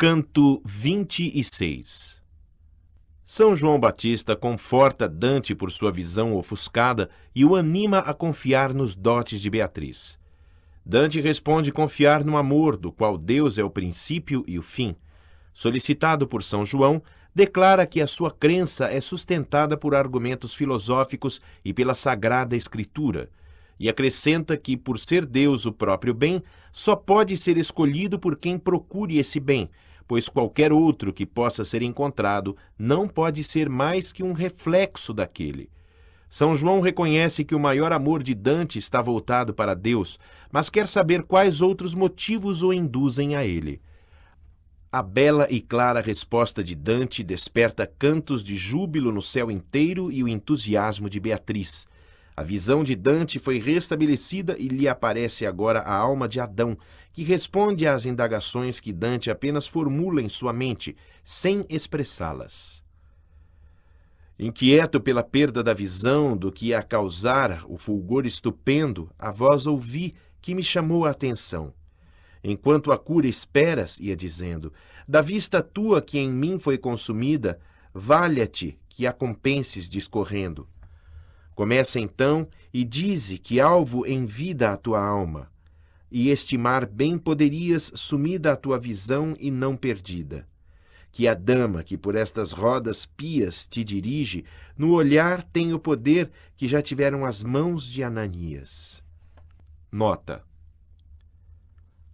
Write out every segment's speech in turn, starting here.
Canto 26. São João Batista conforta Dante por sua visão ofuscada e o anima a confiar nos dotes de Beatriz. Dante responde confiar no amor, do qual Deus é o princípio e o fim. Solicitado por São João, declara que a sua crença é sustentada por argumentos filosóficos e pela Sagrada Escritura, e acrescenta que, por ser Deus o próprio bem, só pode ser escolhido por quem procure esse bem, pois qualquer outro que possa ser encontrado não pode ser mais que um reflexo daquele. São João reconhece que o maior amor de Dante está voltado para Deus, mas quer saber quais outros motivos o induzem a ele. A bela e clara resposta de Dante desperta cantos de júbilo no céu inteiro e o entusiasmo de Beatriz. A visão de Dante foi restabelecida e lhe aparece agora a alma de Adão, que responde às indagações que Dante apenas formula em sua mente, sem expressá-las. Inquieto pela perda da visão do que ia causar o fulgor estupendo, a voz ouvi que me chamou a atenção. Enquanto a cura esperas, ia dizendo, da vista tua que em mim foi consumida, valha-te que a compenses discorrendo. Começa então e dize que alvo em vida a tua alma, e estimar bem poderias sumida a tua visão e não perdida. Que a dama que por estas rodas pias te dirige, no olhar tem o poder que já tiveram as mãos de Ananias. Nota.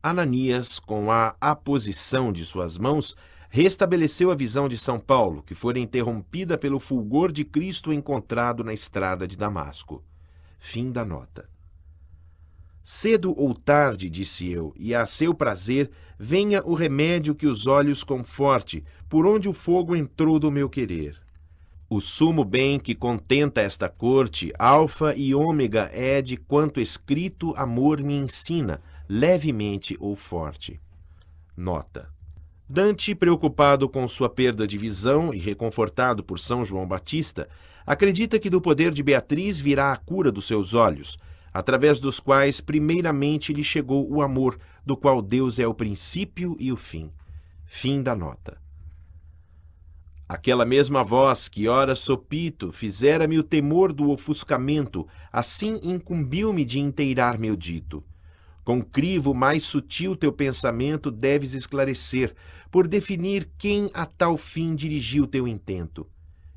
Ananias, com a aposição de suas mãos, restabeleceu a visão de São Paulo, que fora interrompida pelo fulgor de Cristo encontrado na estrada de Damasco. Fim da nota. Cedo ou tarde, disse eu, e a seu prazer, venha o remédio que os olhos conforte, por onde o fogo entrou do meu querer. O sumo bem que contenta esta corte, alfa e ômega é de quanto escrito amor me ensina, levemente ou forte. Nota. Dante, preocupado com sua perda de visão e reconfortado por São João Batista, acredita que do poder de Beatriz virá a cura dos seus olhos, através dos quais primeiramente lhe chegou o amor, do qual Deus é o princípio e o fim. Fim da nota. Aquela mesma voz que ora sopito fizera-me o temor do ofuscamento, assim incumbiu-me de inteirar meu dito. Com crivo mais sutil teu pensamento deves esclarecer, por definir quem a tal fim dirigiu teu intento.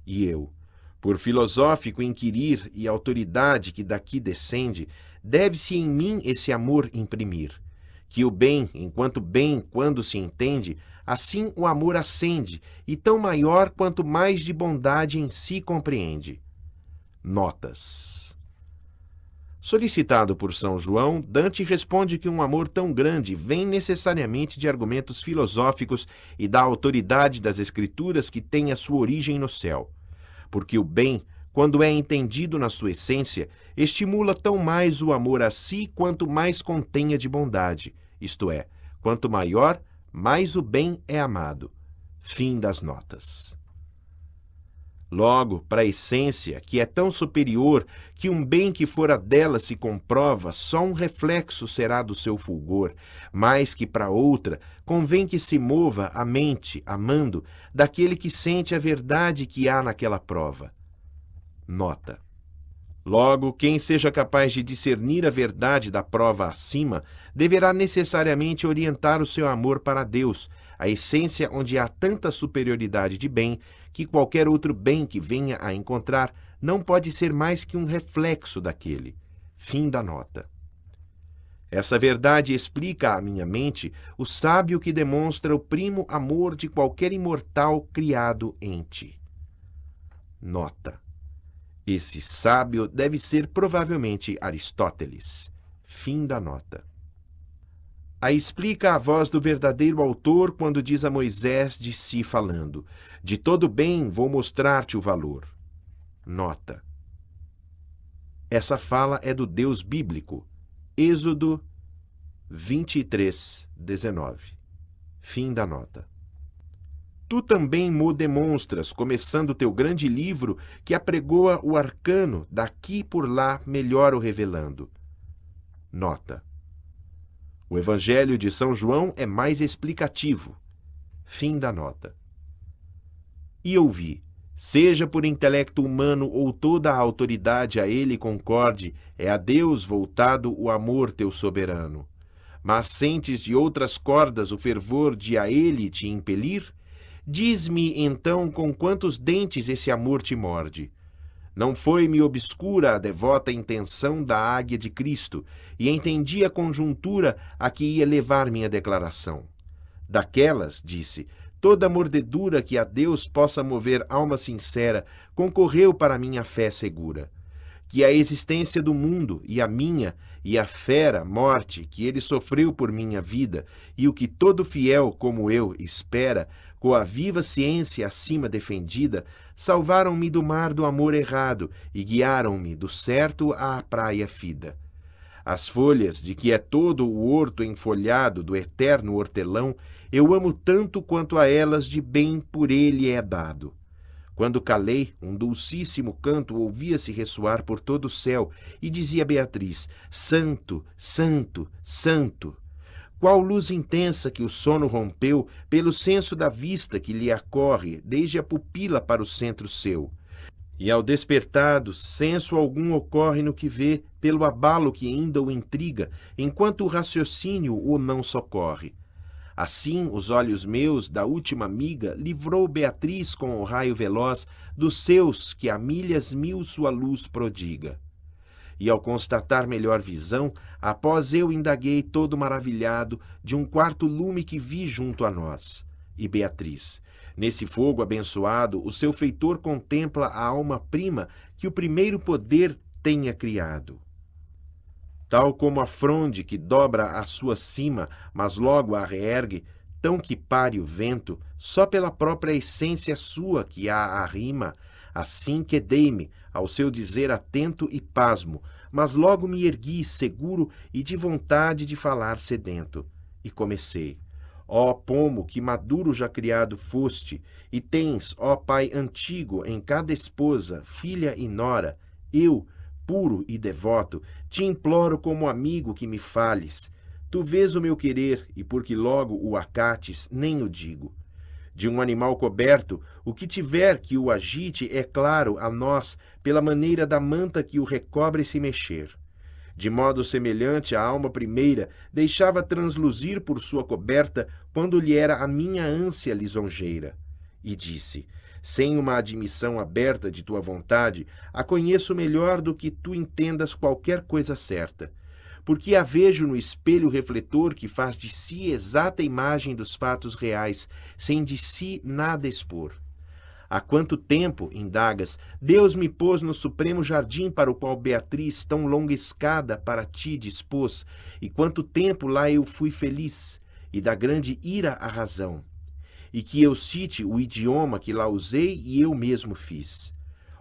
E eu, por filosófico inquirir e autoridade que daqui descende, deve-se em mim esse amor imprimir. Que o bem, enquanto bem quando se entende, assim o amor ascende, e tão maior quanto mais de bondade em si compreende. Notas. Solicitado por São João, Dante responde que um amor tão grande vem necessariamente de argumentos filosóficos e da autoridade das Escrituras que tem a sua origem no céu. Porque o bem, quando é entendido na sua essência, estimula tão mais o amor a si quanto mais contenha de bondade, isto é, quanto maior, mais o bem é amado. Fim das notas. Logo, para a essência, que é tão superior que um bem que fora dela se comprova, só um reflexo será do seu fulgor, mas que para outra convém que se mova a mente, amando, daquele que sente a verdade que há naquela prova. Nota. Logo, quem seja capaz de discernir a verdade da prova acima, deverá necessariamente orientar o seu amor para Deus, a essência onde há tanta superioridade de bem, que qualquer outro bem que venha a encontrar não pode ser mais que um reflexo daquele. Fim da nota. Essa verdade explica à minha mente o sábio que demonstra o primo amor de qualquer imortal criado em ti. Nota. Esse sábio deve ser provavelmente Aristóteles. Fim da nota. A explica a voz do verdadeiro autor quando diz a Moisés de si falando, de todo bem vou mostrar-te o valor. Nota. Essa fala é do Deus bíblico. Êxodo 23, 19. Fim da nota. Tu também mo demonstras, começando teu grande livro, que apregoa o arcano, daqui por lá melhor o revelando. Nota. O Evangelho de São João é mais explicativo. Fim da nota. E ouvi: seja por intelecto humano ou toda a autoridade a ele concorde, é a Deus voltado o amor teu soberano. Mas sentes de outras cordas o fervor de a ele te impelir? Diz-me, então, com quantos dentes esse amor te morde? Não foi-me obscura a devota intenção da águia de Cristo, e entendi a conjuntura a que ia levar minha declaração. Daquelas, disse, toda mordedura que a Deus possa mover alma sincera concorreu para minha fé segura. Que a existência do mundo e a minha, e a fera morte que ele sofreu por minha vida, e o que todo fiel como eu espera, com a viva ciência acima defendida, salvaram-me do mar do amor errado e guiaram-me do certo à praia fida. As folhas de que é todo o horto enfolhado do eterno hortelão, eu amo tanto quanto a elas de bem por ele é dado. Quando calei, um dulcíssimo canto ouvia-se ressoar por todo o céu, e dizia Beatriz: Santo, Santo, Santo! Qual luz intensa que o sono rompeu pelo senso da vista que lhe acorre desde a pupila para o centro seu. E ao despertado, senso algum ocorre no que vê, pelo abalo que ainda o intriga, enquanto o raciocínio o não socorre. Assim, os olhos meus, da última amiga, livrou Beatriz com o raio veloz dos seus que a milhas mil sua luz prodiga. E ao constatar melhor visão, após eu indaguei todo maravilhado de um quarto lume que vi junto a nós. E Beatriz: nesse fogo abençoado, o seu feitor contempla a alma-prima que o primeiro poder tenha criado. Tal como a fronde que dobra a sua cima, mas logo a reergue, tão que pare o vento, só pela própria essência sua que a arrima, assim quedei-me, ao seu dizer atento e pasmo, mas logo me ergui seguro e de vontade de falar sedento. E comecei: ó pomo que maduro já criado foste, e tens, ó pai antigo, em cada esposa, filha e nora, eu, puro e devoto, te imploro como amigo que me fales. Tu vês o meu querer, e porque logo o acates, nem o digo. De um animal coberto, o que tiver que o agite é claro a nós, pela maneira da manta que o recobre se mexer. De modo semelhante à alma primeira, deixava transluzir por sua coberta, quando lhe era a minha ânsia lisonjeira. E disse: sem uma admissão aberta de tua vontade, a conheço melhor do que tu entendas qualquer coisa certa. Porque a vejo no espelho refletor que faz de si exata imagem dos fatos reais, sem de si nada expor. Há quanto tempo, indagas, Deus me pôs no supremo jardim para o qual Beatriz tão longa escada para ti dispôs, e quanto tempo lá eu fui feliz, e da grande ira a razão. E que eu cite o idioma que lá usei e eu mesmo fiz.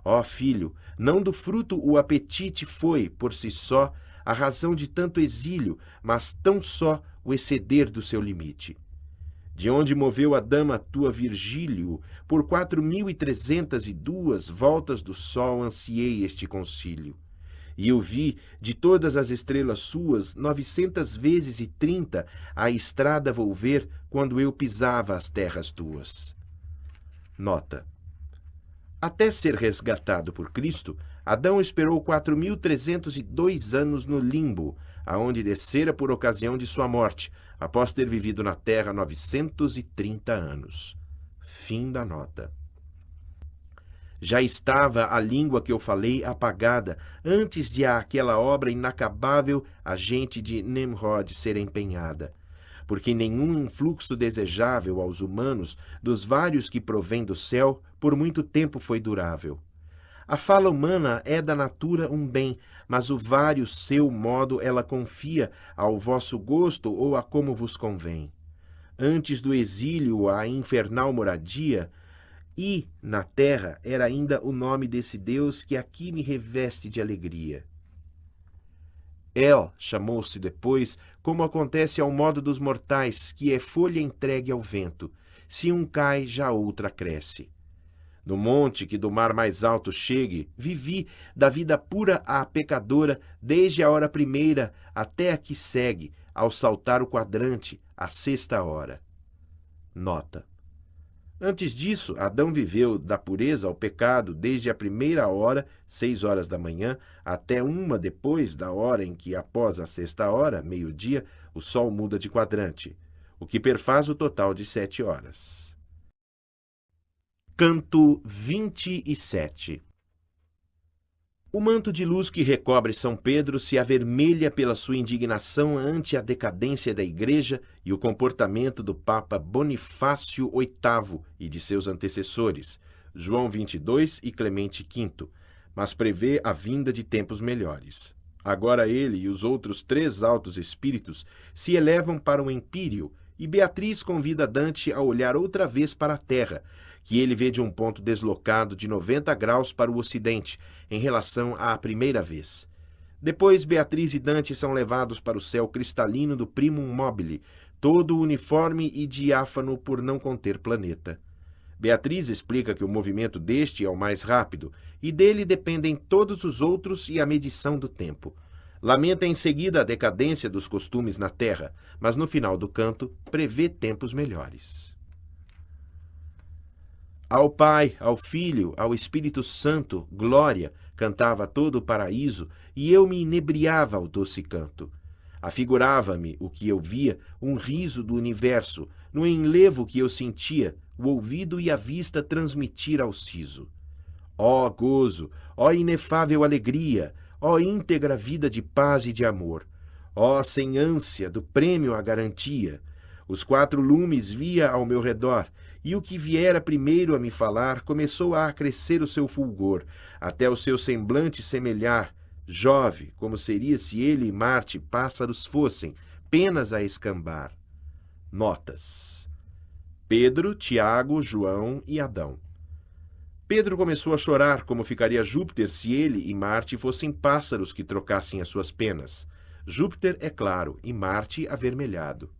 Ó filho, não do fruto o apetite foi, por si só, a razão de tanto exílio, mas tão só o exceder do seu limite. De onde moveu a dama tua Virgílio, por 4.302 voltas do sol ansiei este concílio. E eu vi, de todas as estrelas suas, 930 a estrada volver, quando eu pisava as terras tuas. Nota: até ser resgatado por Cristo, Adão esperou 4.302 anos no limbo, aonde descera por ocasião de sua morte, após ter vivido na terra 930 anos. Fim da nota. Já estava a língua que eu falei apagada, antes de aquela obra inacabável agente de Nimrod ser empenhada. Porque nenhum influxo desejável aos humanos, dos vários que provém do céu, por muito tempo foi durável. A fala humana é da natura um bem, mas o vário seu modo ela confia ao vosso gosto ou a como vos convém. Antes do exílio à infernal moradia, e, na terra, era ainda o nome desse Deus que aqui me reveste de alegria. El chamou-se depois, como acontece ao modo dos mortais, que é folha entregue ao vento. Se um cai, já outra cresce. No monte que do mar mais alto chegue, vivi, da vida pura à pecadora, desde a hora primeira até a que segue, ao saltar o quadrante, a 6ª hora. Nota: Antes disso, Adão viveu da pureza ao pecado desde a primeira hora, 6 horas da manhã, até uma depois da hora em que, após a sexta hora, meio-dia, o sol muda de quadrante, o que perfaz o total de 7 horas. Canto 27. O manto de luz que recobre São Pedro se avermelha pela sua indignação ante a decadência da Igreja e o comportamento do Papa Bonifácio VIII e de seus antecessores, João XXII e Clemente V, mas prevê a vinda de tempos melhores. Agora ele e os outros 3 altos espíritos se elevam para o empíreo e Beatriz convida Dante a olhar outra vez para a Terra, que ele vê de um ponto deslocado de 90 graus para o ocidente, em relação à primeira vez. Depois, Beatriz e Dante são levados para o céu cristalino do Primum Mobile, todo uniforme e diáfano por não conter planeta. Beatriz explica que o movimento deste é o mais rápido, e dele dependem todos os outros e a medição do tempo. Lamenta em seguida a decadência dos costumes na Terra, mas no final do canto prevê tempos melhores. Ao Pai, ao Filho, ao Espírito Santo, glória, cantava todo o paraíso, e eu me inebriava ao doce canto. Afigurava-me o que eu via, um riso do universo, no enlevo que eu sentia, o ouvido e a vista transmitir ao siso. Ó gozo, ó inefável alegria, ó íntegra vida de paz e de amor, ó sem ânsia do prêmio à garantia. Os 4 lumes via ao meu redor, e o que viera primeiro a me falar começou a acrescer o seu fulgor, até o seu semblante semelhar, jove, como seria se ele e Marte pássaros fossem, penas a escambar. Notas: Pedro, Tiago, João e Adão. Pedro começou a chorar como ficaria Júpiter se ele e Marte fossem pássaros que trocassem as suas penas. Júpiter é claro e Marte avermelhado.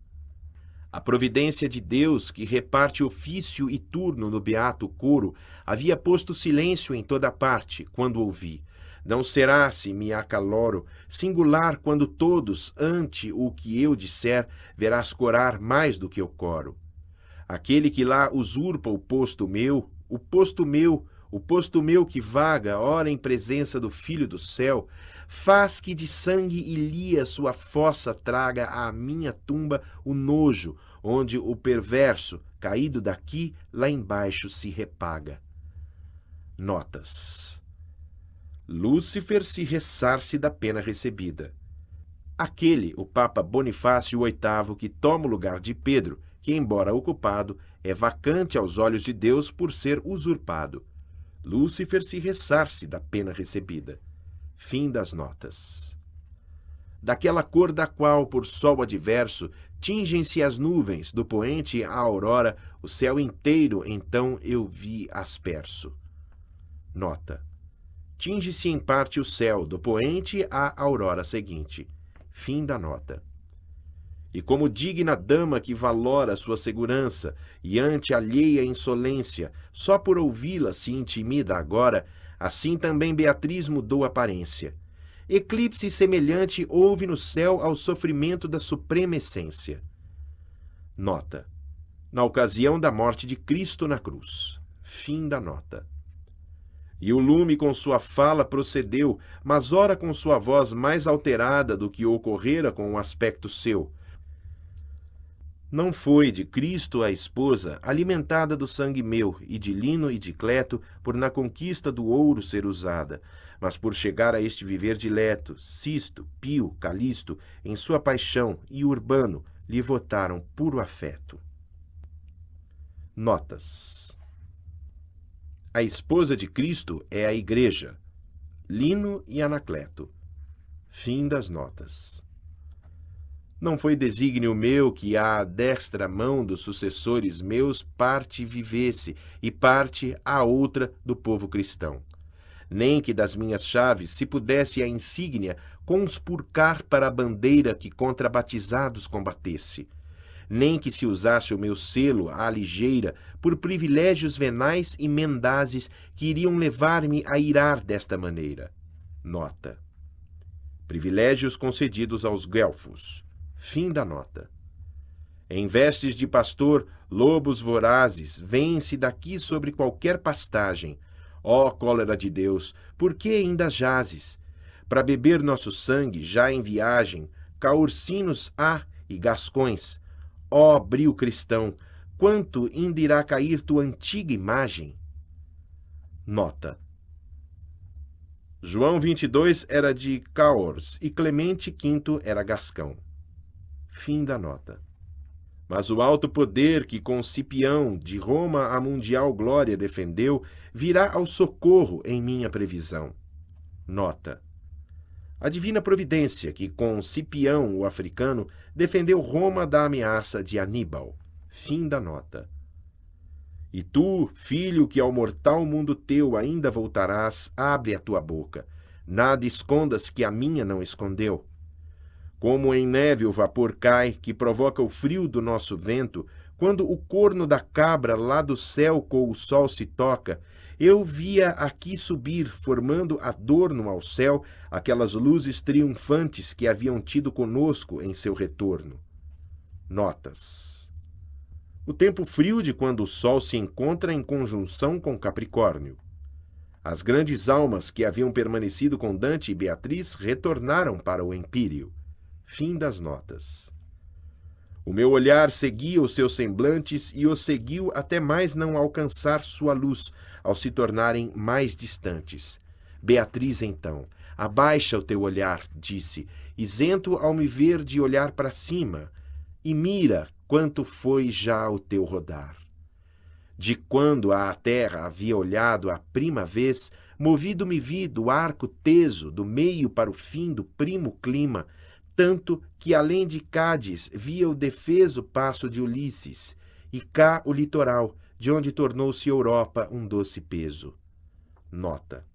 A providência de Deus, que reparte ofício e turno no beato coro, havia posto silêncio em toda parte, quando ouvi. Não será, se me acaloro, singular quando todos, ante o que eu disser, verás corar mais do que eu coro. Aquele que lá usurpa o posto meu, o posto meu, o posto meu que vaga, ora em presença do Filho do céu, faz que de sangue e lia sua fossa traga à minha tumba o nojo, onde o perverso, caído daqui, lá embaixo se repaga. Notas: Lúcifer se ressarce da pena recebida. Aquele, o Papa Bonifácio VIII, que toma o lugar de Pedro, que, embora ocupado, é vacante aos olhos de Deus por ser usurpado. Lúcifer se ressarce da pena recebida. Fim das notas. Daquela cor da qual, por sol adverso, tingem-se as nuvens, do poente à aurora, o céu inteiro então eu vi asperso. Nota: tinge-se em parte o céu, do poente à aurora seguinte. Fim da nota. E como digna dama que valora sua segurança, e ante alheia insolência, só por ouvi-la se intimida agora, assim também Beatriz mudou aparência. Eclipse semelhante houve no céu ao sofrimento da suprema essência. Nota: na ocasião da morte de Cristo na cruz. Fim da nota. E o lume com sua fala procedeu, mas ora com sua voz mais alterada do que ocorrera com o aspecto seu. Não foi de Cristo a esposa, alimentada do sangue meu, e de Lino e de Cleto, por na conquista do ouro ser usada, mas por chegar a este viver dileto, Sisto, Pio, Calisto, em sua paixão, e Urbano, lhe votaram puro afeto. Notas: a esposa de Cristo é a Igreja, Lino e Anacleto. Fim das notas. Não foi desígnio meu que à destra mão dos sucessores meus parte vivesse e parte a outra do povo cristão. Nem que das minhas chaves se pudesse a insígnia conspurcar para a bandeira que contra batizados combatesse. Nem que se usasse o meu selo à ligeira por privilégios venais e mendazes que iriam levar-me a irar desta maneira. Nota: privilégios concedidos aos guelfos. Fim da nota. Em vestes de pastor, lobos vorazes, vêm-se daqui sobre qualquer pastagem. Ó cólera de Deus, por que ainda jazes? Para beber nosso sangue, já em viagem, caursinos há e gascões. Ó brio cristão, quanto ainda irá cair tua antiga imagem? Nota. João 22 era de Caors e Clemente V era gascão. Fim da nota. Mas o alto poder que com Cipião de Roma a mundial glória defendeu virá ao socorro em minha previsão. Nota. A divina providência que com Cipião o africano defendeu Roma da ameaça de Aníbal. Fim da nota. E tu, filho, que ao mortal mundo teu ainda voltarás, abre a tua boca. Nada escondas que a minha não escondeu. Como em neve o vapor cai, que provoca o frio do nosso vento, quando o corno da cabra lá do céu com o sol se toca, eu via aqui subir, formando adorno ao céu, aquelas luzes triunfantes que haviam tido conosco em seu retorno. Notas. O tempo frio de quando o sol se encontra em conjunção com Capricórnio. As grandes almas que haviam permanecido com Dante e Beatriz retornaram para o Empírio. Fim das notas. O meu olhar seguia os seus semblantes e os seguiu até mais não alcançar sua luz, ao se tornarem mais distantes. Beatriz, então, abaixa o teu olhar, disse, isento ao me ver de olhar para cima, e mira quanto foi já o teu rodar. De quando a terra havia olhado a prima vez, movido me vi do arco teso, do meio para o fim do primo clima, tanto que além de Cádiz via o defeso passo de Ulisses, e cá o litoral, de onde tornou-se Europa um doce peso. Nota.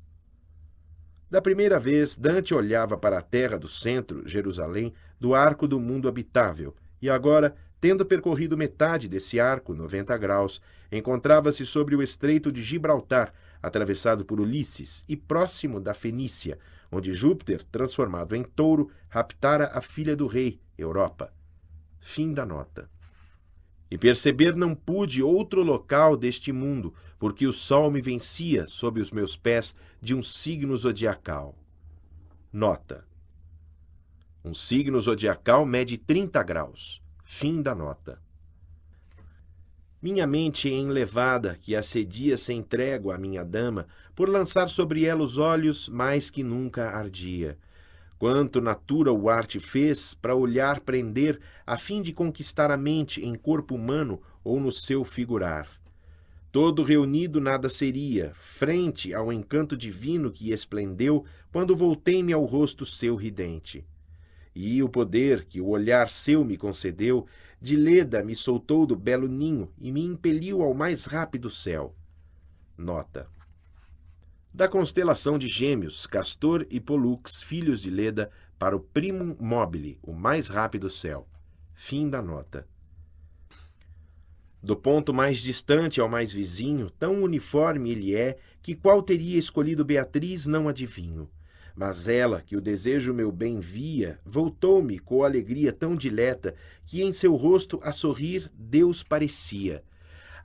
Da primeira vez, Dante olhava para a terra do centro, Jerusalém, do arco do mundo habitável, e agora, tendo percorrido metade desse arco, 90 graus, encontrava-se sobre o estreito de Gibraltar, atravessado por Ulisses, e próximo da Fenícia, onde Júpiter, transformado em touro, raptara a filha do rei, Europa. Fim da nota. E perceber não pude outro local deste mundo, porque o sol me vencia sob os meus pés de um signo zodiacal. Nota. Um signo zodiacal mede 30 graus. Fim da nota. Minha mente enlevada, que assedia sem trégua a minha dama, por lançar sobre ela os olhos, mais que nunca ardia. Quanto natura o arte fez para olhar prender, a fim de conquistar a mente em corpo humano ou no seu figurar. Todo reunido nada seria, frente ao encanto divino que esplendeu, quando voltei-me ao rosto seu ridente. E o poder que o olhar seu me concedeu, de Leda me soltou do belo ninho e me impeliu ao mais rápido céu. Nota. Da constelação de Gêmeos, Castor e Pollux, filhos de Leda, para o primum mobile, o mais rápido céu. Fim da nota. Do ponto mais distante ao mais vizinho, tão uniforme ele é, que qual teria escolhido Beatriz não adivinho. Mas ela, que o desejo meu bem via, voltou-me com alegria tão dileta, que em seu rosto a sorrir Deus parecia.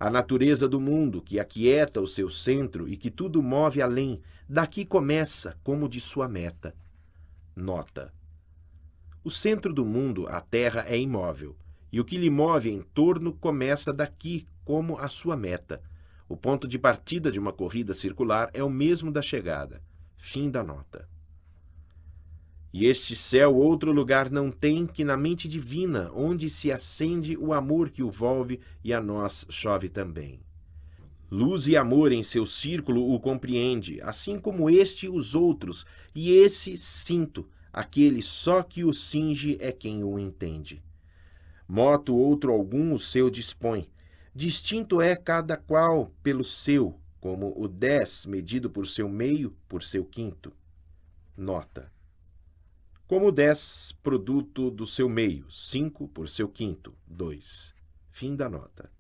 A natureza do mundo, que aquieta o seu centro e que tudo move além, daqui começa como de sua meta. Nota. O centro do mundo, a terra, é imóvel, e o que lhe move em torno começa daqui como a sua meta. O ponto de partida de uma corrida circular é o mesmo da chegada. Fim da nota. E este céu outro lugar não tem que na mente divina, onde se acende o amor que o volve e a nós chove também. Luz e amor em seu círculo o compreende, assim como este os outros, e esse cinto, aquele só que o cinge é quem o entende. Moto outro algum o seu dispõe, distinto é cada qual pelo seu, como o 10 medido por seu meio, por seu quinto. Nota. Como 10, produto do seu meio, 5 por seu quinto, 2. Fim da nota.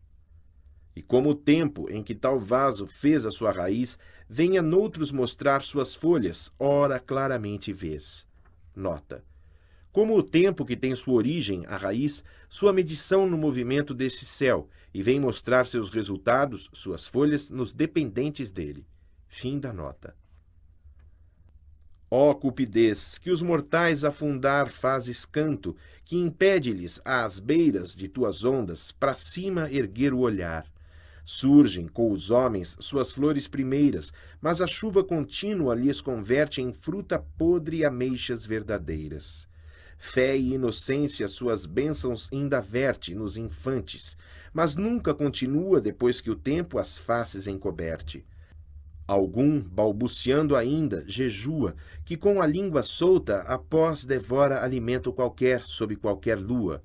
E como o tempo em que tal vaso fez a sua raiz, venha noutros mostrar suas folhas, ora claramente vês. Nota. Como o tempo que tem sua origem, a raiz, sua medição no movimento desse céu, e vem mostrar seus resultados, suas folhas, nos dependentes dele. Fim da nota. Ó cupidez, que os mortais afundar fazes canto, que impede-lhes às beiras de tuas ondas, para cima erguer o olhar. Surgem com os homens suas flores primeiras, mas a chuva contínua lhes converte em fruta podre e ameixas verdadeiras. Fé e inocência suas bênçãos ainda verte nos infantes, mas nunca continua depois que o tempo as faces encoberte. Algum, balbuciando ainda, jejua, que com a língua solta após devora alimento qualquer sob qualquer lua.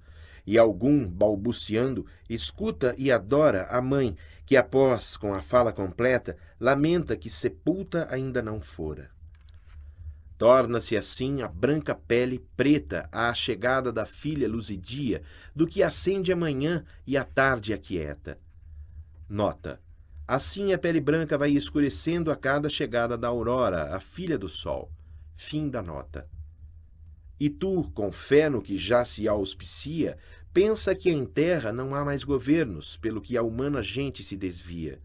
E algum, balbuciando, escuta e adora a mãe, que após, com a fala completa, lamenta que sepulta ainda não fora. Torna-se assim a branca pele preta à chegada da filha luzidia, do que acende a manhã e a tarde aquieta. Nota. Assim a pele branca vai escurecendo a cada chegada da aurora, a filha do sol. Fim da nota. E tu, com fé no que já se auspicia, pensa que em terra não há mais governos, pelo que a humana gente se desvia.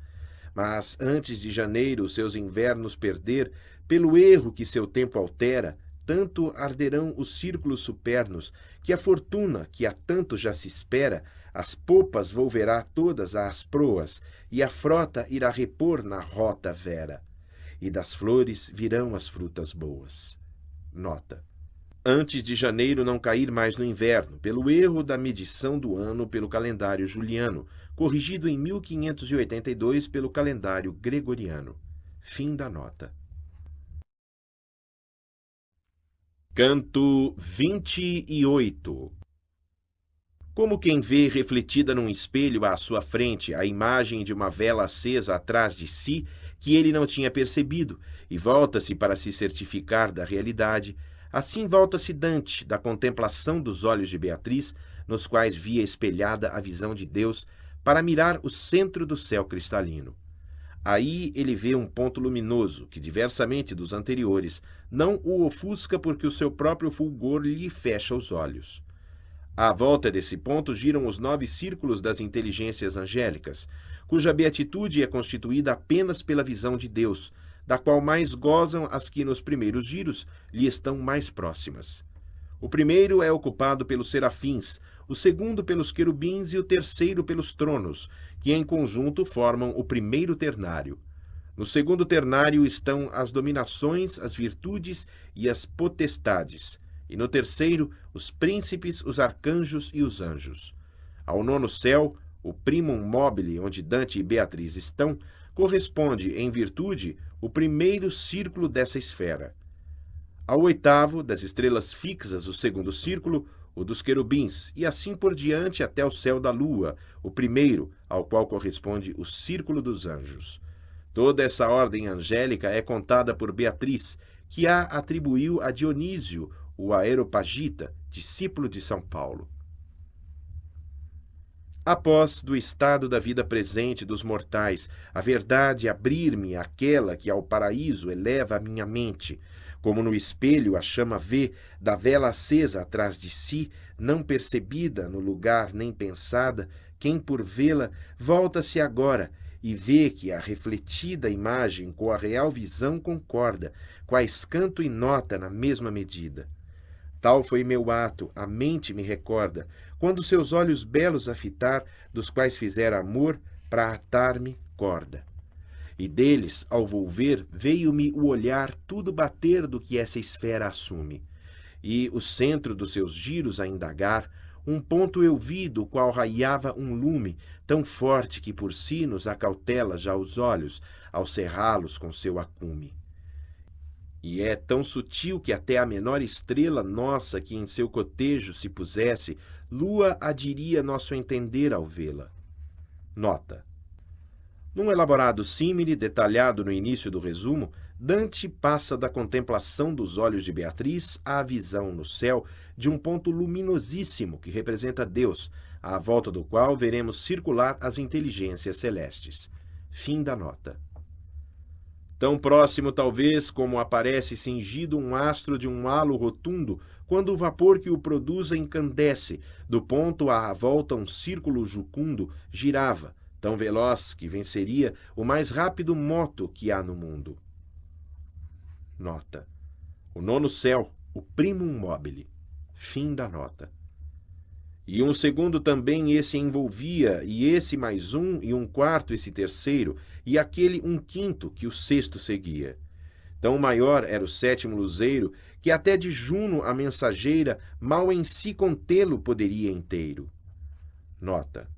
Mas antes de janeiro seus invernos perder, pelo erro que seu tempo altera, tanto arderão os círculos supernos, que a fortuna, que há tanto já se espera, as popas volverá todas às proas, e a frota irá repor na rota vera. E das flores virão as frutas boas. Nota. Antes de janeiro não cair mais no inverno, pelo erro da medição do ano pelo calendário juliano, corrigido em 1582 pelo calendário gregoriano. Fim da nota. Canto 28. Como quem vê refletida num espelho à sua frente a imagem de uma vela acesa atrás de si, que ele não tinha percebido, e volta-se para se certificar da realidade, assim volta-se Dante da contemplação dos olhos de Beatriz, nos quais via espelhada a visão de Deus, para mirar o centro do céu cristalino. Aí ele vê um ponto luminoso, que, diversamente dos anteriores, não o ofusca porque o seu próprio fulgor lhe fecha os olhos. À volta desse ponto giram os 9 círculos das inteligências angélicas, cuja beatitude é constituída apenas pela visão de Deus, da qual mais gozam as que nos primeiros giros lhe estão mais próximas. O primeiro é ocupado pelos serafins, o segundo pelos querubins e o terceiro pelos tronos, que em conjunto formam o primeiro ternário. No segundo ternário estão as dominações, as virtudes e as potestades, e no terceiro, os príncipes, os arcanjos e os anjos. Ao 9º céu, o primum mobile, onde Dante e Beatriz estão, corresponde, em virtude, o primeiro círculo dessa esfera. Ao 8º, das estrelas fixas, o segundo círculo, o dos querubins, e assim por diante até o céu da lua, o primeiro, ao qual corresponde o círculo dos anjos. Toda essa ordem angélica é contada por Beatriz, que a atribuiu a Dionísio, o Areopagita, discípulo de São Paulo. Após do estado da vida presente dos mortais, a verdade abrir-me aquela que ao paraíso eleva a minha mente, como no espelho a chama vê, da vela acesa atrás de si, não percebida no lugar nem pensada, quem por vê-la volta-se agora e vê que a refletida imagem com a real visão concorda, quais canto e nota na mesma medida. Tal foi meu ato, a mente me recorda, quando seus olhos belos a fitar, dos quais fizera amor, para atar-me corda. E deles, ao volver, veio-me o olhar tudo bater do que essa esfera assume. E o centro dos seus giros a indagar, um ponto eu vi do qual raiava um lume, tão forte que por si nos acautela já os olhos, ao cerrá-los com seu acume. E é tão sutil que até a menor estrela nossa que em seu cotejo se pusesse, lua a diria nosso entender ao vê-la. Nota. Num elaborado símile detalhado no início do resumo, Dante passa da contemplação dos olhos de Beatriz à visão no céu de um ponto luminosíssimo que representa Deus, à volta do qual veremos circular as inteligências celestes. Fim da nota. Tão próximo, talvez, como aparece cingido um astro de um halo rotundo, quando o vapor que o produza incandesce, do ponto à volta um círculo jucundo girava, tão veloz que venceria o mais rápido moto que há no mundo. Nota. O nono céu, o primum mobile. Fim da nota. E um segundo também esse envolvia, e esse mais um, e um quarto esse terceiro, e aquele um quinto que o sexto seguia. Tão maior era o sétimo luzeiro, que até de Juno a mensageira mal em si contê-lo poderia inteiro. Nota.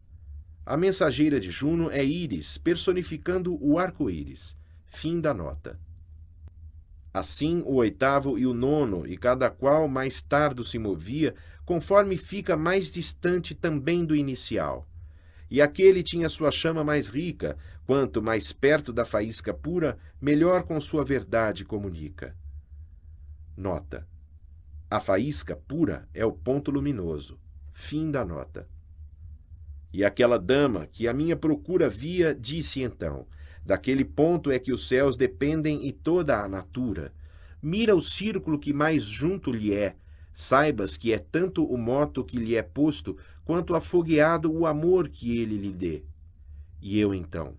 A mensageira de Juno é Íris, personificando o arco-íris. Fim da nota. Assim o oitavo e o nono, e cada qual mais tardo se movia, conforme fica mais distante também do inicial. E aquele tinha sua chama mais rica, quanto mais perto da faísca pura, melhor com sua verdade comunica. Nota. A faísca pura é o ponto luminoso. Fim da nota. E aquela dama, que a minha procura via, disse então: daquele ponto é que os céus dependem e toda a natura. Mira o círculo que mais junto lhe é. Saibas que é tanto o moto que lhe é posto, quanto afogueado o amor que ele lhe dê. E eu então: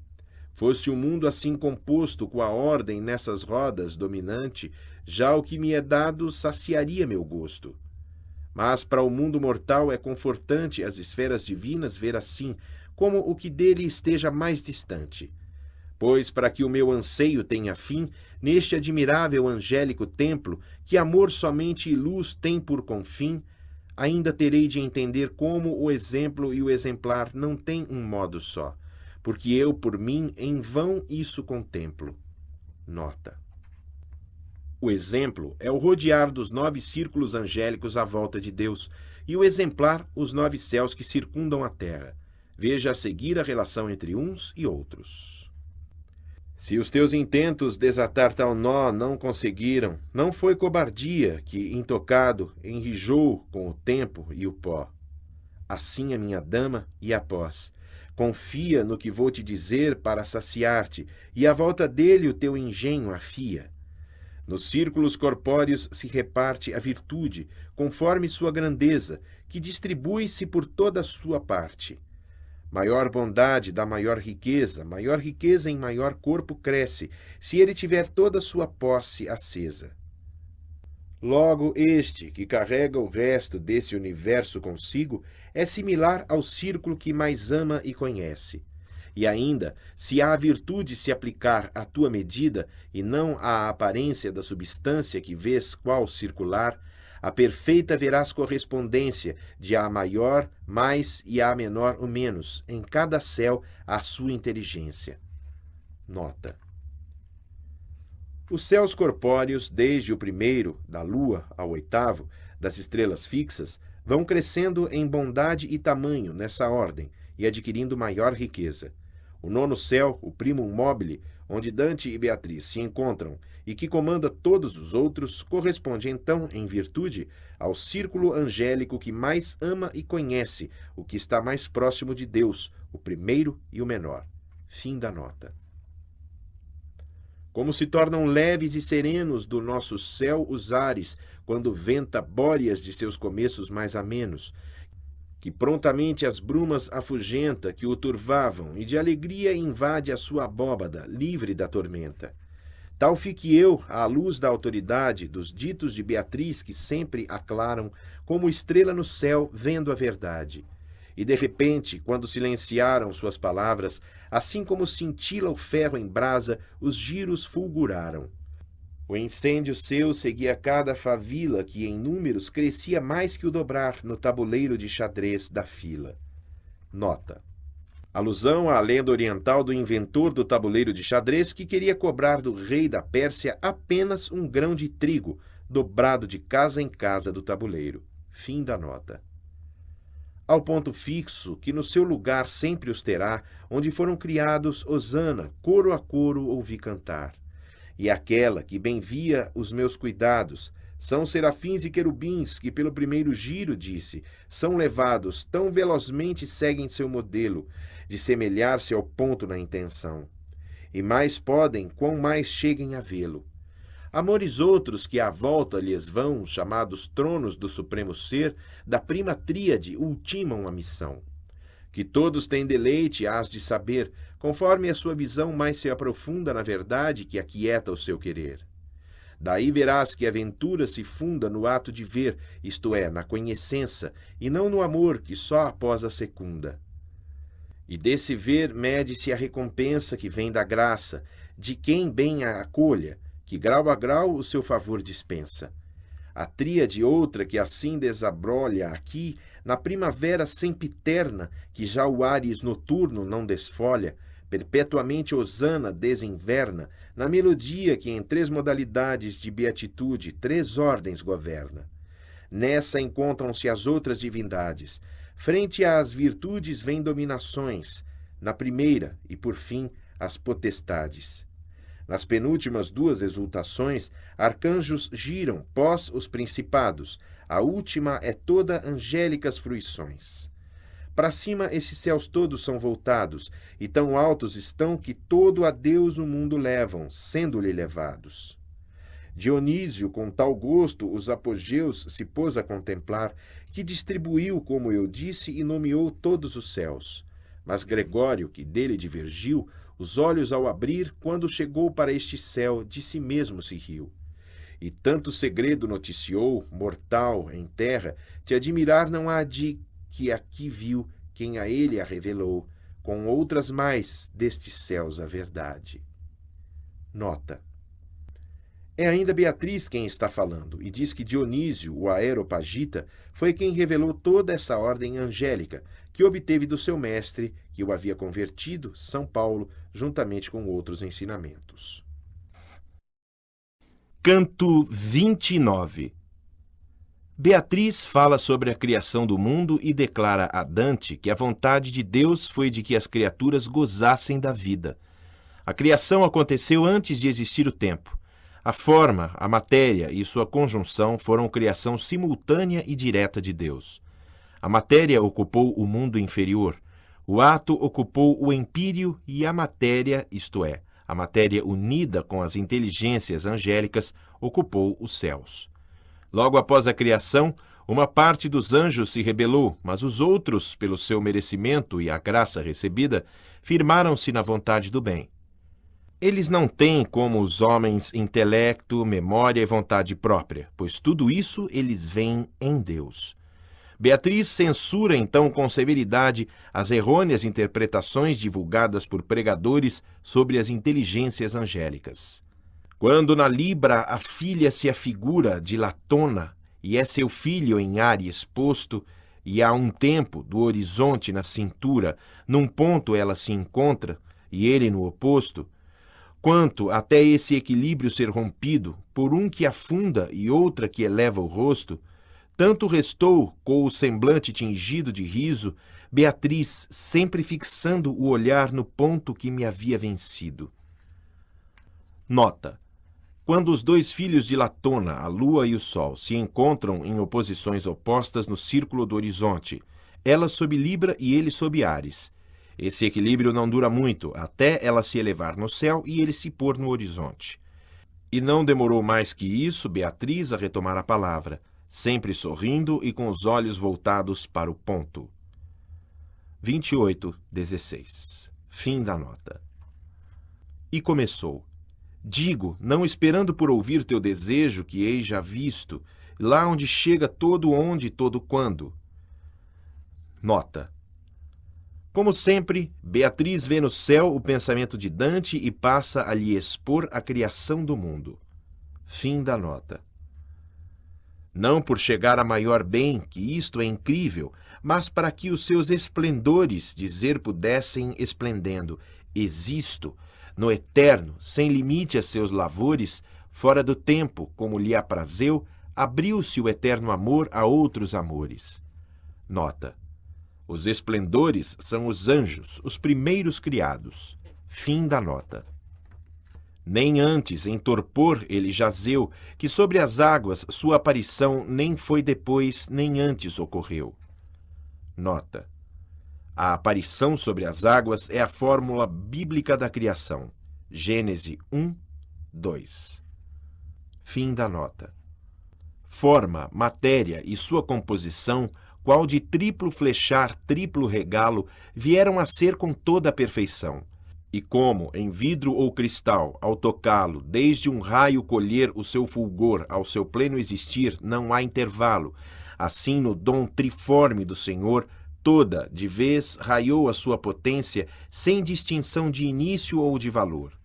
fosse o mundo assim composto, com a ordem nessas rodas dominante, já o que me é dado saciaria meu gosto. Mas para o mundo mortal é confortante as esferas divinas ver assim, como o que dele esteja mais distante. Pois, para que o meu anseio tenha fim, neste admirável angélico templo, que amor somente e luz tem por confim, ainda terei de entender como o exemplo e o exemplar não têm um modo só, porque eu, por mim, em vão isso contemplo. Nota. O exemplo é o rodear dos 9 círculos angélicos à volta de Deus, e o exemplar, os 9 céus que circundam a terra. Veja a seguir a relação entre uns e outros. Se os teus intentos desatar tal nó não conseguiram, não foi cobardia que, intocado, enrijou com o tempo e o pó. Assim a minha dama e após. Confia no que vou te dizer para saciar-te, e à volta dele o teu engenho afia. Nos círculos corpóreos se reparte a virtude, conforme sua grandeza, que distribui-se por toda a sua parte. Maior bondade dá maior riqueza em maior corpo cresce, se ele tiver toda a sua posse acesa. Logo, este, que carrega o resto desse universo consigo, é similar ao círculo que mais ama e conhece. E ainda, se a virtude se aplicar à tua medida, e não à aparência da substância que vês qual circular, a perfeita verás correspondência de a maior mais e a menor o menos, em cada céu a sua inteligência. Nota. Os céus corpóreos, desde o primeiro, da lua, ao oitavo, das estrelas fixas, vão crescendo em bondade e tamanho nessa ordem e adquirindo maior riqueza. O nono céu, o primum mobile, onde Dante e Beatriz se encontram e que comanda todos os outros, corresponde então, em virtude, ao círculo angélico que mais ama e conhece o que está mais próximo de Deus, o primeiro e o menor. Fim da nota. Como se tornam leves e serenos do nosso céu os ares, quando venta bóreas de seus começos mais amenos, que prontamente as brumas afugenta que o turvavam e de alegria invade a sua abóbada, livre da tormenta. Tal fique eu, à luz da autoridade, dos ditos de Beatriz que sempre aclaram, como estrela no céu, vendo a verdade. E de repente, quando silenciaram suas palavras, assim como cintila o ferro em brasa, os giros fulguraram. O incêndio seu seguia cada favila que em números crescia mais que o dobrar no tabuleiro de xadrez da fila. Nota. Alusão à lenda oriental do inventor do tabuleiro de xadrez que queria cobrar do rei da Pérsia apenas um grão de trigo, dobrado de casa em casa do tabuleiro. Fim da nota. Ao ponto fixo, que no seu lugar sempre os terá, onde foram criados Hosana, coro a coro ouvi cantar. E aquela que bem via os meus cuidados, são serafins e querubins que pelo primeiro giro, disse, são levados, tão velozmente seguem seu modelo, de semelhar-se ao ponto na intenção. E mais podem, quão mais cheguem a vê-lo. Amores outros que à volta lhes vão, chamados tronos do Supremo Ser, da prima tríade, ultimam a missão. Que todos têm deleite, hás de saber, conforme a sua visão mais se aprofunda na verdade que aquieta o seu querer. Daí verás que a ventura se funda no ato de ver, isto é, na conhecença, e não no amor que só após a secunda. E desse ver mede-se a recompensa que vem da graça, de quem bem a acolha, que grau a grau o seu favor dispensa. A tríade outra que assim desabrolha aqui, na primavera sempiterna, que já o ares noturno não desfolha, perpetuamente hosana desinverna, na melodia que em 3 modalidades de beatitude 3 ordens governa. Nessa encontram-se as outras divindades. Frente às virtudes vêm dominações, na primeira e por fim as potestades. Nas penúltimas 2 exultações, arcanjos giram pós os principados, a última é toda angélicas fruições. Para cima esses céus todos são voltados, e tão altos estão que todo a Deus o mundo levam, sendo-lhe levados. Dionísio, com tal gosto, os apogeus se pôs a contemplar, que distribuiu, como eu disse, e nomeou todos os céus. Mas Gregório, que dele divergiu, os olhos ao abrir, quando chegou para este céu, de si mesmo se riu. E tanto segredo noticiou, mortal, em terra, te admirar não há de que aqui viu quem a ele a revelou, com outras mais destes céus a verdade. Nota. É ainda Beatriz quem está falando, e diz que Dionísio, o Areopagita, foi quem revelou toda essa ordem angélica, que obteve do seu mestre, que o havia convertido, São Paulo, juntamente com outros ensinamentos. Canto 29. Beatriz fala sobre a criação do mundo e declara a Dante que a vontade de Deus foi de que as criaturas gozassem da vida. A criação aconteceu antes de existir o tempo. A forma, a matéria e sua conjunção foram criação simultânea e direta de Deus. A matéria ocupou o mundo inferior, o ato ocupou o empíreo e a matéria, isto é, a matéria unida com as inteligências angélicas, ocupou os céus. Logo após a criação, uma parte dos anjos se rebelou, mas os outros, pelo seu merecimento e a graça recebida, firmaram-se na vontade do bem. Eles não têm, como os homens, intelecto, memória e vontade própria, pois tudo isso eles veem em Deus. Beatriz censura então com severidade as errôneas interpretações divulgadas por pregadores sobre as inteligências angélicas. Quando na Libra a filha se afigura de Latona, e é seu filho em ar exposto, e há um tempo do horizonte na cintura, num ponto ela se encontra, e ele no oposto, quanto até esse equilíbrio ser rompido por um que afunda e outra que eleva o rosto, tanto restou, com o semblante tingido de riso, Beatriz sempre fixando o olhar no ponto que me havia vencido. Nota. Quando os 2 filhos de Latona, a Lua e o Sol, se encontram em oposições opostas no círculo do horizonte, ela sob Libra e ele sob Áries. Esse equilíbrio não dura muito, até ela se elevar no céu e ele se pôr no horizonte. E não demorou mais que isso Beatriz a retomar a palavra, sempre sorrindo e com os olhos voltados para o ponto. 28:16. Fim da nota. E começou. Digo, não esperando por ouvir teu desejo que hei já visto, lá onde chega todo onde e todo quando. Nota. Como sempre, Beatriz vê no céu o pensamento de Dante e passa a lhe expor a criação do mundo. Fim da nota. Não por chegar a maior bem, que isto é incrível, mas para que os seus esplendores dizer pudessem esplendendo, existo, no eterno, sem limite a seus lavores, fora do tempo, como lhe aprazeu, abriu-se o eterno amor a outros amores. Nota. Os esplendores são os anjos, os primeiros criados. Fim da nota. Nem antes em torpor ele jazeu, que sobre as águas sua aparição nem foi depois nem antes ocorreu. Nota. A aparição sobre as águas é a fórmula bíblica da criação. Gênese 1, 2. Fim da nota. Forma, matéria e sua composição, qual de triplo flechar, triplo regalo, vieram a ser com toda a perfeição. E como, em vidro ou cristal, ao tocá-lo, desde um raio colher o seu fulgor ao seu pleno existir, não há intervalo, assim no dom triforme do Senhor, toda, de vez, raiou a sua potência, sem distinção de início ou de valor.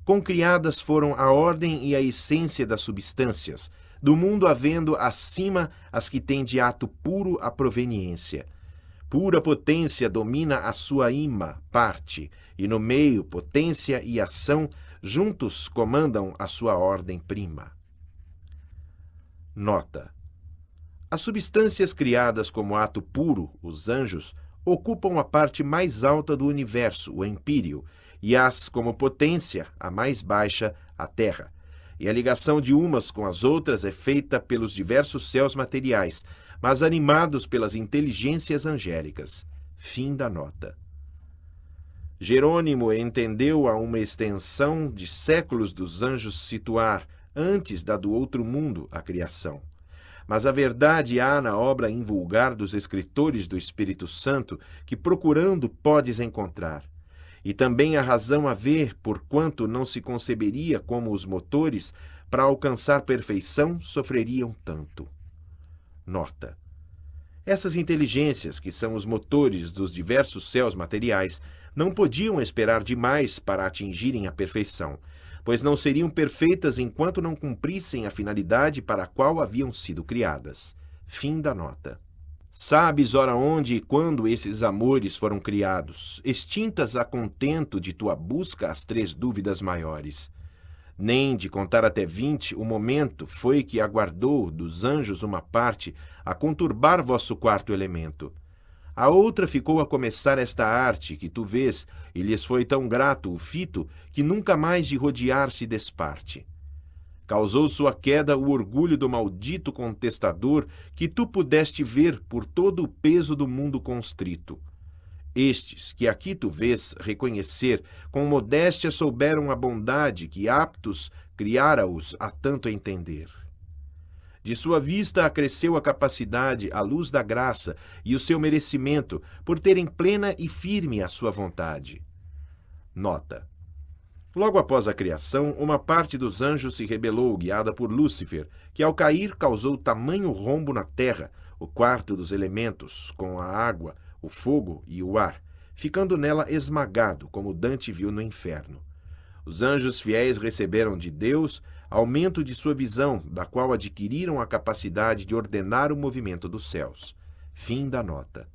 Concriadas foram a ordem e a essência das substâncias, do mundo havendo acima as que têm de ato puro a proveniência. Pura potência domina a sua ima, parte, e no meio potência e ação juntos comandam a sua ordem prima. Nota: as substâncias criadas como ato puro, os anjos, ocupam a parte mais alta do universo, o empíreo, e as, como potência, a mais baixa, a terra. E a ligação de umas com as outras é feita pelos diversos céus materiais, mas animados pelas inteligências angélicas. Fim da nota. Jerônimo entendeu a uma extensão de séculos dos anjos situar, antes da do outro mundo, a criação. Mas a verdade há na obra invulgar dos escritores do Espírito Santo, que procurando podes encontrar. E também a razão a ver, porquanto não se conceberia como os motores, para alcançar perfeição, sofreriam tanto. Nota: essas inteligências, que são os motores dos diversos céus materiais, não podiam esperar demais para atingirem a perfeição, pois não seriam perfeitas enquanto não cumprissem a finalidade para a qual haviam sido criadas. Fim da nota. Sabes, ora, onde e quando esses amores foram criados, extintas a contento de tua busca as 3 dúvidas maiores. Nem de contar até 20 o momento foi que aguardou dos anjos uma parte a conturbar vosso quarto elemento. A outra ficou a começar esta arte que tu vês, e lhes foi tão grato o fito que nunca mais de rodear se desparte. Causou sua queda o orgulho do maldito contestador que tu pudeste ver por todo o peso do mundo constrito. Estes, que aqui tu vês reconhecer, com modéstia souberam a bondade que aptos criara-os a tanto entender. De sua vista acresceu a capacidade, a luz da graça e o seu merecimento, por terem plena e firme a sua vontade. Nota: logo após a criação, uma parte dos anjos se rebelou, guiada por Lúcifer, que ao cair causou tamanho rombo na terra, o quarto dos elementos, com a água, o fogo e o ar, ficando nela esmagado, como Dante viu no inferno. Os anjos fiéis receberam de Deus aumento de sua visão, da qual adquiriram a capacidade de ordenar o movimento dos céus. Fim da nota.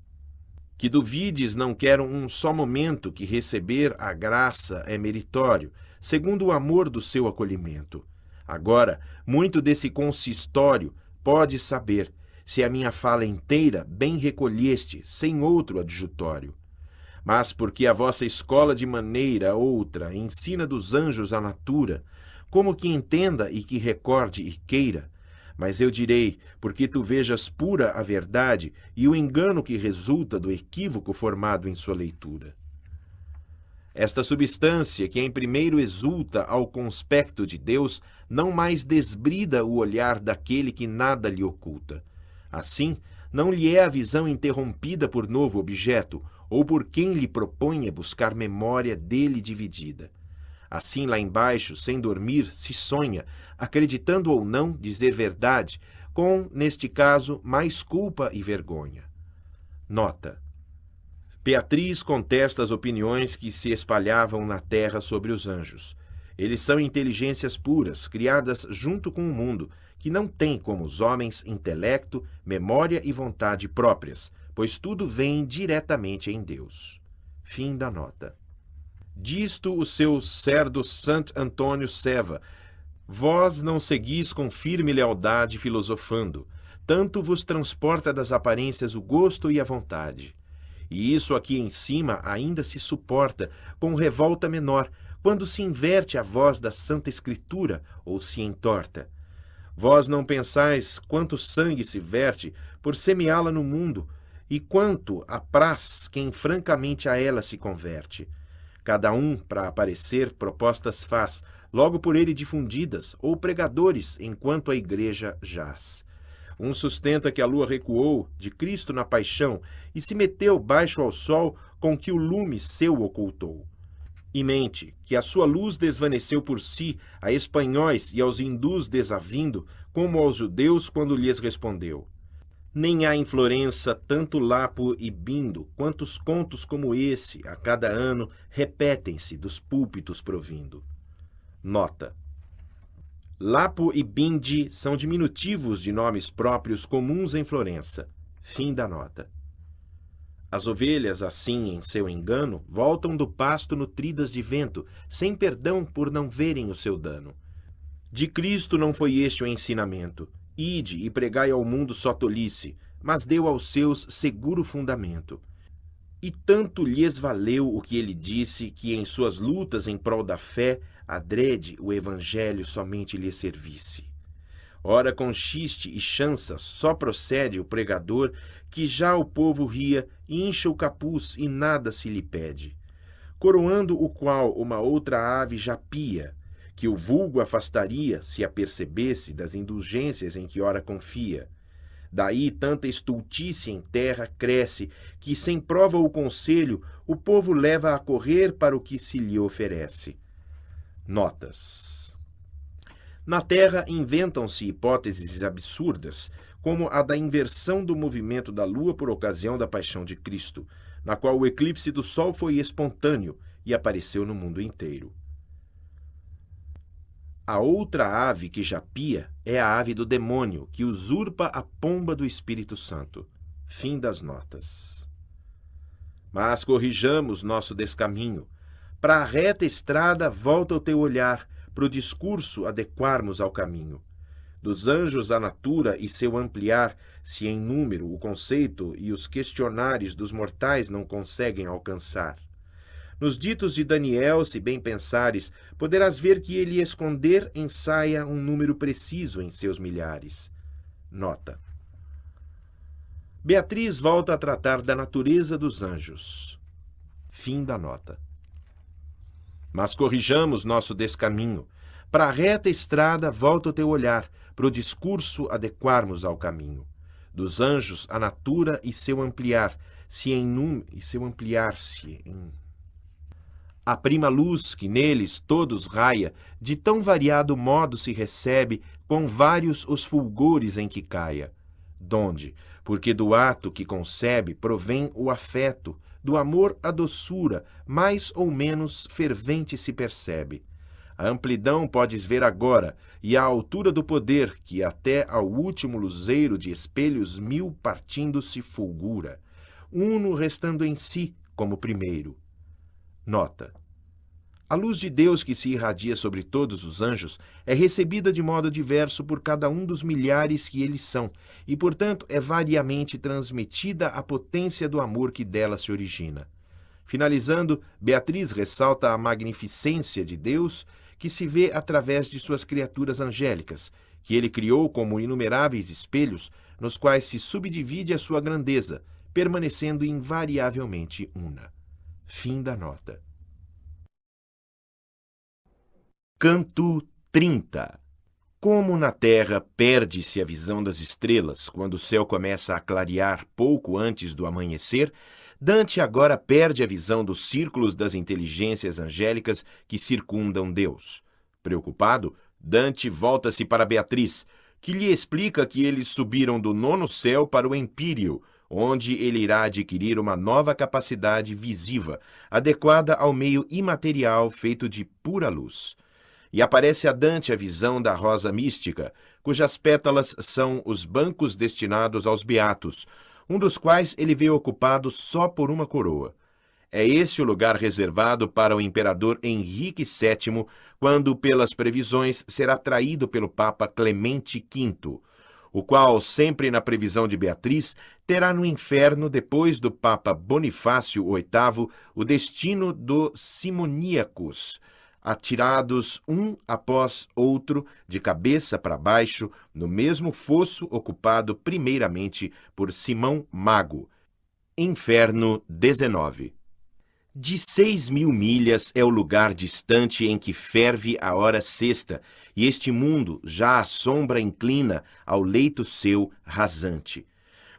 Que duvides não quero um só momento que receber a graça é meritório, segundo o amor do seu acolhimento. Agora, muito desse consistório podes saber, se a minha fala inteira bem recolheste, sem outro adjutório. Mas porque a vossa escola de maneira outra ensina dos anjos a natura, como que entenda e que recorde e queira, mas eu direi, porque tu vejas pura a verdade e o engano que resulta do equívoco formado em sua leitura. Esta substância, que em primeiro exulta ao conspecto de Deus, não mais desbrida o olhar daquele que nada lhe oculta. Assim, não lhe é a visão interrompida por novo objeto, ou por quem lhe proponha buscar memória dele dividida. Assim, lá embaixo, sem dormir, se sonha, acreditando ou não dizer verdade, com, neste caso, mais culpa e vergonha. Nota: Beatriz contesta as opiniões que se espalhavam na terra sobre os anjos. Eles são inteligências puras, criadas junto com o mundo, que não têm, como os homens, intelecto, memória e vontade próprias, pois tudo vem diretamente em Deus. Fim da nota. Disto o seu cerdo Sant Antônio Seva: vós não seguis com firme lealdade filosofando, tanto vos transporta das aparências o gosto e a vontade. E isso aqui em cima ainda se suporta com revolta menor, quando se inverte a voz da Santa Escritura ou se entorta. Vós não pensais quanto sangue se verte por semeá-la no mundo, e quanto apraz quem francamente a ela se converte. Cada um, para aparecer, propostas faz, logo por ele difundidas, ou pregadores, enquanto a igreja jaz. Um sustenta que a lua recuou de Cristo na paixão e se meteu baixo ao sol com que o lume seu ocultou. E mente que a sua luz desvaneceu por si a espanhóis e aos hindus desavindo, como aos judeus quando lhes respondeu. Nem há em Florença tanto Lapo e Bindo, quantos contos como esse, a cada ano, repetem-se dos púlpitos provindo. Nota. Lapo e Bindi são diminutivos de nomes próprios comuns em Florença. Fim da nota. As ovelhas, assim, em seu engano, voltam do pasto nutridas de vento, sem perdão por não verem o seu dano. De Cristo não foi este o ensinamento. Ide e pregai ao mundo só tolice, mas deu aos seus seguro fundamento. E tanto lhes valeu o que ele disse, que em suas lutas em prol da fé, adrede o evangelho somente lhe servisse. Ora, com chiste e chança, só procede o pregador, que já o povo ria, incha o capuz e nada se lhe pede. Coroando o qual uma outra ave já pia, que o vulgo afastaria, se apercebesse das indulgências em que ora confia. Daí tanta estultice em terra cresce, que sem prova ou conselho, o povo leva a correr para o que se lhe oferece. Notas. Na Terra inventam-se hipóteses absurdas, como a da inversão do movimento da Lua por ocasião da paixão de Cristo, na qual o eclipse do Sol foi espontâneo e apareceu no mundo inteiro. A outra ave que já pia é a ave do demônio, que usurpa a pomba do Espírito Santo. Fim das notas. Mas corrijamos nosso descaminho. Para a reta estrada volta o teu olhar, pro discurso adequarmos ao caminho. Dos anjos a natura e seu ampliar, se em número o conceito e os questionários dos mortais não conseguem alcançar. Nos ditos de Daniel, se bem pensares, poderás ver que ele esconder ensaia um número preciso em seus milhares. Nota. Beatriz volta a tratar da natureza dos anjos. Fim da nota. Mas corrijamos nosso descaminho. Para a reta estrada volta o teu olhar, pro discurso adequarmos ao caminho. Dos anjos a natura e seu ampliar, A prima luz que neles todos raia, de tão variado modo se recebe, quão vários os fulgores em que caia. Donde, porque do ato que concebe provém o afeto, do amor a doçura, mais ou menos fervente se percebe. A amplidão podes ver agora, e a altura do poder, que até ao último luzeiro de espelhos 1000 partindo se fulgura, uno restando em si como primeiro. Nota. A luz de Deus que se irradia sobre todos os anjos é recebida de modo diverso por cada um dos milhares que eles são, e, portanto, é variamente transmitida a potência do amor que dela se origina. Finalizando, Beatriz ressalta a magnificência de Deus que se vê através de suas criaturas angélicas, que ele criou como inumeráveis espelhos, nos quais se subdivide a sua grandeza, permanecendo invariavelmente una. Fim da nota. Canto 30. Como na terra perde-se a visão das estrelas quando o céu começa a clarear pouco antes do amanhecer, Dante agora perde a visão dos círculos das inteligências angélicas que circundam Deus. Preocupado, Dante volta-se para Beatriz, que lhe explica que eles subiram do 9º céu para o Empíreo, onde ele irá adquirir uma nova capacidade visiva, adequada ao meio imaterial feito de pura luz. E aparece a Dante a visão da rosa mística, cujas pétalas são os bancos destinados aos beatos, um dos quais ele vê ocupado só por uma coroa. É esse o lugar reservado para o imperador Henrique VII, quando, pelas previsões, será traído pelo Papa Clemente V, o qual, sempre na previsão de Beatriz, terá no inferno, depois do Papa Bonifácio VIII, o destino dos simoníacos, atirados um após outro, de cabeça para baixo, no mesmo fosso ocupado primeiramente por Simão Mago. Inferno 19. De 6.000 milhas é o lugar distante em que ferve a hora sexta, e este mundo já a sombra inclina ao leito seu rasante.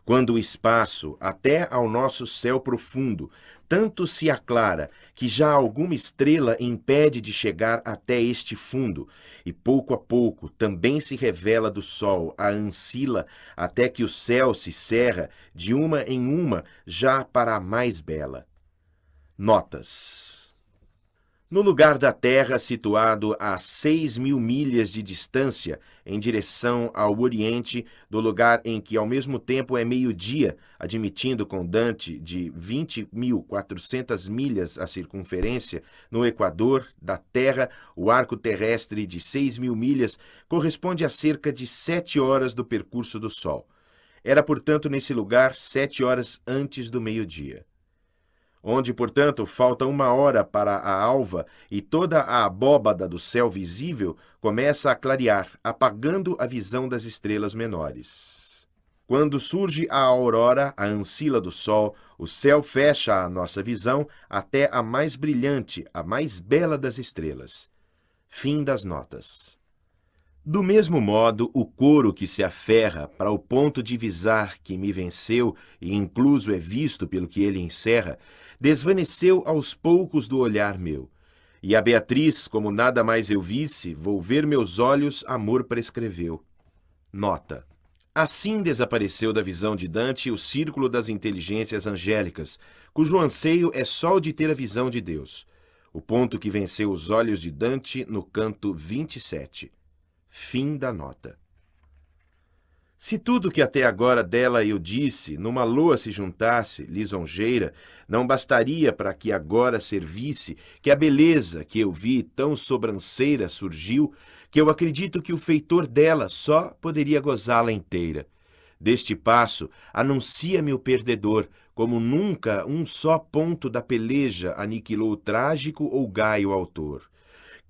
Quando o espaço, até ao nosso céu profundo, tanto se aclara que já alguma estrela impede de chegar até este fundo, e pouco a pouco também se revela do sol a ancila até que o céu se cerra de uma em uma já para a mais bela. Notas. No lugar da Terra, situado a 6.000 milhas de distância em direção ao Oriente, do lugar em que ao mesmo tempo é meio-dia, admitindo com Dante de 20.400 milhas a circunferência, no Equador da Terra, o arco terrestre de 6.000 milhas corresponde a cerca de 7 horas do percurso do Sol. Era, portanto, nesse lugar 7 horas antes do meio-dia. Onde, portanto, falta 1 hora para a alva e toda a abóbada do céu visível começa a clarear, apagando a visão das estrelas menores. Quando surge a aurora, a ancila do sol, o céu fecha a nossa visão até a mais brilhante, a mais bela das estrelas. Fim das notas. Do mesmo modo, o coro que se aferra para o ponto de visar que me venceu e incluso é visto pelo que ele encerra, desvaneceu aos poucos do olhar meu. E a Beatriz, como nada mais eu visse, volver meus olhos, amor prescreveu. Nota. Assim desapareceu da visão de Dante o círculo das inteligências angélicas, cujo anseio é só o de ter a visão de Deus. O ponto que venceu os olhos de Dante no canto 27. Fim da nota. Se tudo que até agora dela eu disse, numa loa se juntasse, lisonjeira, não bastaria para que agora servisse que a beleza que eu vi tão sobranceira surgiu, que eu acredito que o feitor dela só poderia gozá-la inteira. Deste passo, anuncia-me o perdedor, como nunca um só ponto da peleja aniquilou o trágico ou gaio autor.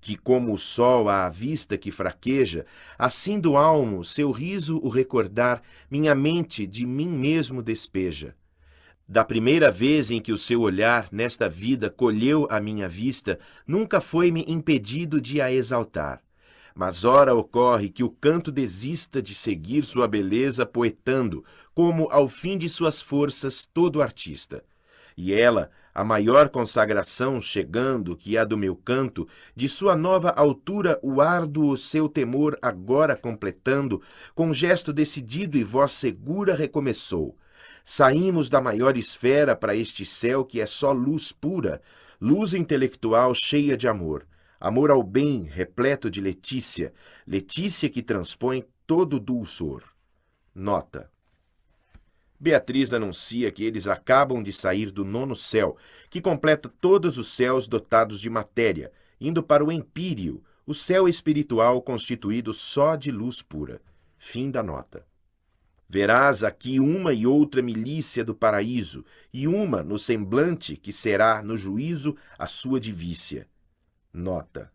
Que como o sol à vista que fraqueja, assim do almo seu riso o recordar, minha mente de mim mesmo despeja. Da primeira vez em que o seu olhar nesta vida colheu a minha vista, nunca foi-me impedido de a exaltar. Mas ora ocorre que o canto desista de seguir sua beleza poetando, como ao fim de suas forças todo artista. E ela, a maior consagração chegando que a do meu canto, de sua nova altura o árduo seu temor agora completando, com gesto decidido e voz segura recomeçou. Saímos da maior esfera para este céu que é só luz pura, luz intelectual cheia de amor, amor ao bem repleto de letícia, letícia que transpõe todo dulçor. Nota. Beatriz anuncia que eles acabam de sair do 9º céu, que completa todos os céus dotados de matéria, indo para o empíreo, o céu espiritual constituído só de luz pura. Fim da nota. Verás aqui uma e outra milícia do paraíso, e uma no semblante que será no juízo a sua divícia. Nota.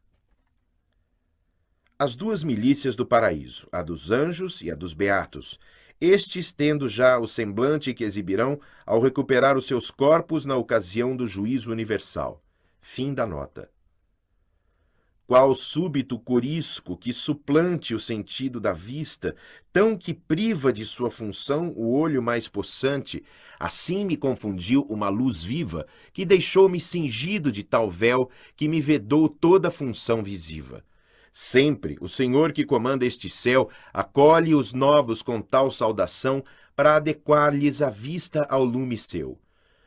As 2 milícias do paraíso, a dos anjos e a dos beatos, estes tendo já o semblante que exibirão ao recuperar os seus corpos na ocasião do juízo universal. Fim da nota. Qual súbito corisco que suplante o sentido da vista, tão que priva de sua função o olho mais possante, assim me confundiu uma luz viva, que deixou-me cingido de tal véu que me vedou toda a função visiva. Sempre o Senhor que comanda este céu acolhe os novos com tal saudação para adequar-lhes a vista ao lume seu.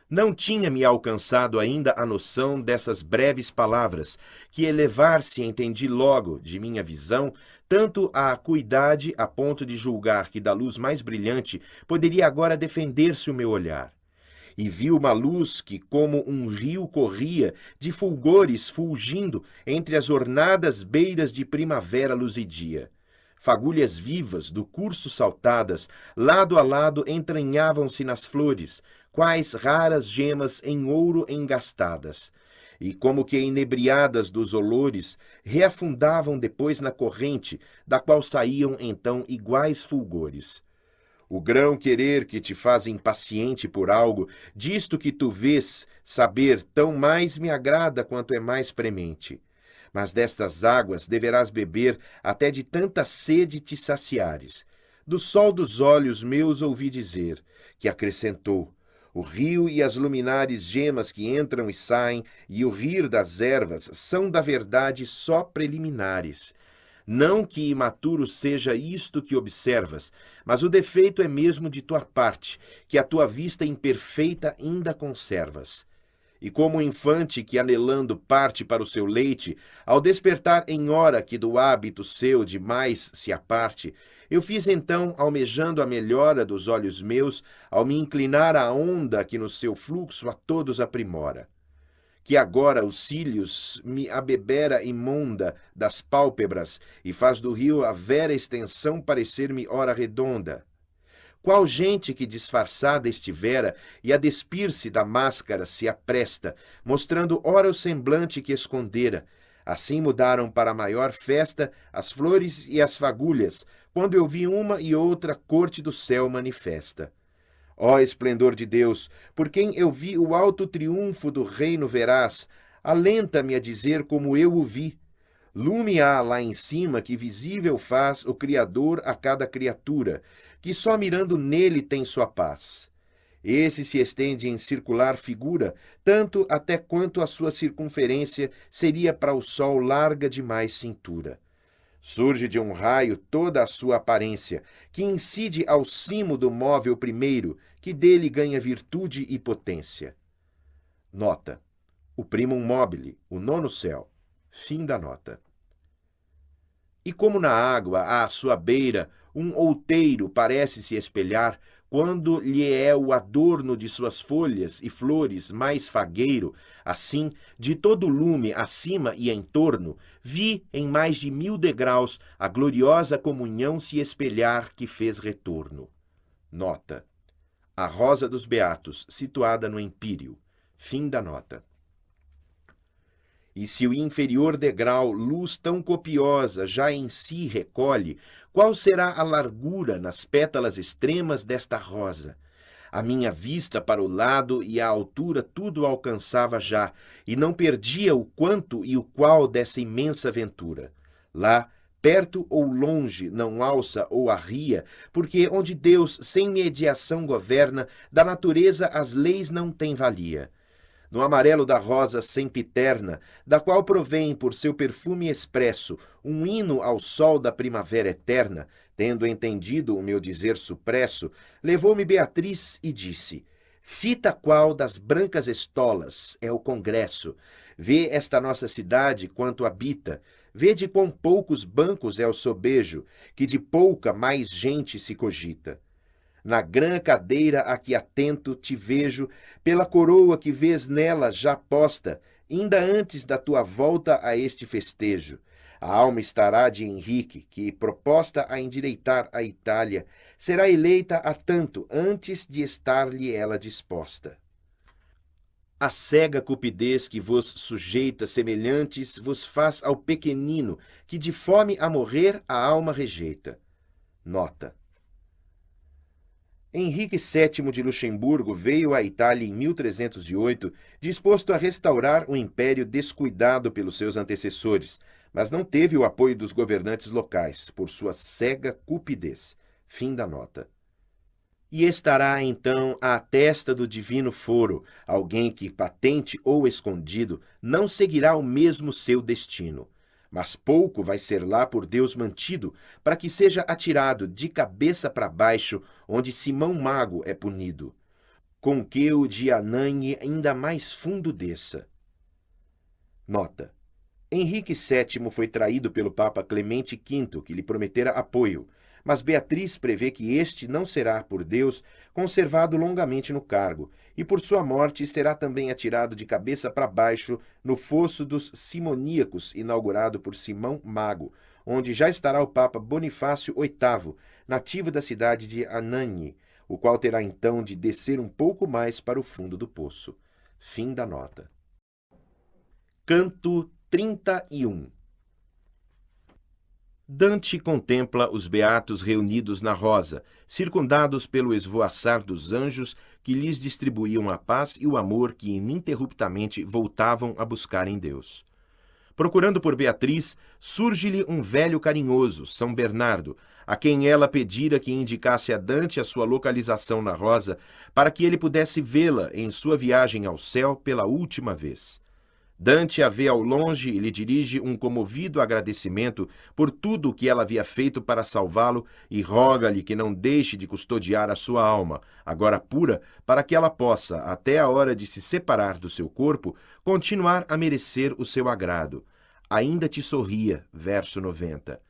Não tinha-me alcançado ainda a noção dessas breves palavras, que elevar-se entendi logo de minha visão, tanto a acuidade a ponto de julgar que da luz mais brilhante poderia agora defender-se o meu olhar. E vi uma luz que como um rio corria, de fulgores fulgindo entre as ornadas beiras de primavera luzidia. Fagulhas vivas, do curso saltadas, lado a lado entranhavam-se nas flores, quais raras gemas em ouro engastadas. E como que inebriadas dos olores, reafundavam depois na corrente, da qual saíam então iguais fulgores. O grão querer que te faz impaciente por algo, disto que tu vês saber, tão mais me agrada quanto é mais premente. Mas destas águas deverás beber, até de tanta sede te saciares. Do sol dos olhos meus ouvi dizer, que acrescentou: o rio e as luminares gemas que entram e saem, e o rir das ervas, são da verdade só preliminares. Não que imaturo seja isto que observas, mas o defeito é mesmo de tua parte, que a tua vista imperfeita ainda conservas. E como o infante que anelando parte para o seu leite, ao despertar em hora que do hábito seu demais se aparte, eu fiz então, almejando a melhora dos olhos meus, ao me inclinar à onda que no seu fluxo a todos aprimora. Que agora os cílios me abebera imonda das pálpebras e faz do rio a vera extensão parecer-me ora redonda. Qual gente que disfarçada estivera e a despir-se da máscara se apresta, mostrando ora o semblante que escondera. Assim mudaram para a maior festa as flores e as fagulhas, quando eu vi uma e outra corte do céu manifesta. Ó esplendor de Deus, por quem eu vi o alto triunfo do reino veraz, alenta-me a dizer como eu o vi. Lume há lá em cima que visível faz o Criador a cada criatura, que só mirando nele tem sua paz. Esse se estende em circular figura, tanto até quanto a sua circunferência seria para o sol larga demais cintura. Surge de um raio toda a sua aparência, que incide ao cimo do móvel primeiro, que dele ganha virtude e potência. Nota: o primum mobile, o nono céu. Fim da nota. E como na água, à sua beira, um outeiro parece se espelhar, quando lhe é o adorno de suas folhas e flores mais fagueiro, assim, de todo lume acima e em torno, vi em mais de 1000 degraus a gloriosa comunhão se espelhar que fez retorno. Nota: a Rosa dos Beatos, situada no Empírio. Fim da nota. E se o inferior degrau luz tão copiosa já em si recolhe, qual será a largura nas pétalas extremas desta rosa? A minha vista para o lado e a altura tudo alcançava já, e não perdia o quanto e o qual dessa imensa ventura. Lá, perto ou longe, não alça ou arria, porque onde Deus sem mediação governa, da natureza as leis não têm valia. No amarelo da rosa sempiterna, da qual provém por seu perfume expresso um hino ao sol da primavera eterna, tendo entendido o meu dizer supresso, levou-me Beatriz e disse: fita qual das brancas estolas é o congresso, vê esta nossa cidade quanto habita, vê de quão poucos bancos é o sobejo, que de pouca mais gente se cogita. Na grã cadeira a que atento te vejo, pela coroa que vês nela já posta, ainda antes da tua volta a este festejo. A alma estará de Henrique, que, proposta a endireitar a Itália, será eleita a tanto antes de estar-lhe ela disposta. A cega cupidez que vos sujeita semelhantes vos faz ao pequenino, que de fome a morrer a alma rejeita. Nota: Henrique VII de Luxemburgo veio à Itália em 1308, disposto a restaurar o império descuidado pelos seus antecessores, mas não teve o apoio dos governantes locais, por sua cega cupidez. Fim da nota. E estará, então, à testa do divino foro, alguém que, patente ou escondido, não seguirá o mesmo seu destino. Mas pouco vai ser lá por Deus mantido, para que seja atirado de cabeça para baixo, onde Simão Mago é punido. Com que o de Ananhe ainda mais fundo desça. Nota: Henrique VII foi traído pelo Papa Clemente V, que lhe prometera apoio, mas Beatriz prevê que este não será, por Deus, conservado longamente no cargo, e por sua morte será também atirado de cabeça para baixo no fosso dos simoníacos inaugurado por Simão Mago, onde já estará o Papa Bonifácio VIII, nativo da cidade de Anagni, o qual terá então de descer um pouco mais para o fundo do poço. Fim da nota. Canto 31. Dante contempla os beatos reunidos na rosa, circundados pelo esvoaçar dos anjos que lhes distribuíam a paz e o amor que ininterruptamente voltavam a buscar em Deus. Procurando por Beatriz, surge-lhe um velho carinhoso, São Bernardo, a quem ela pedira que indicasse a Dante a sua localização na rosa, para que ele pudesse vê-la em sua viagem ao céu pela última vez. Dante a vê ao longe e lhe dirige um comovido agradecimento por tudo o que ela havia feito para salvá-lo e roga-lhe que não deixe de custodiar a sua alma, agora pura, para que ela possa, até a hora de se separar do seu corpo, continuar a merecer o seu agrado. Ainda te sorria, verso 90.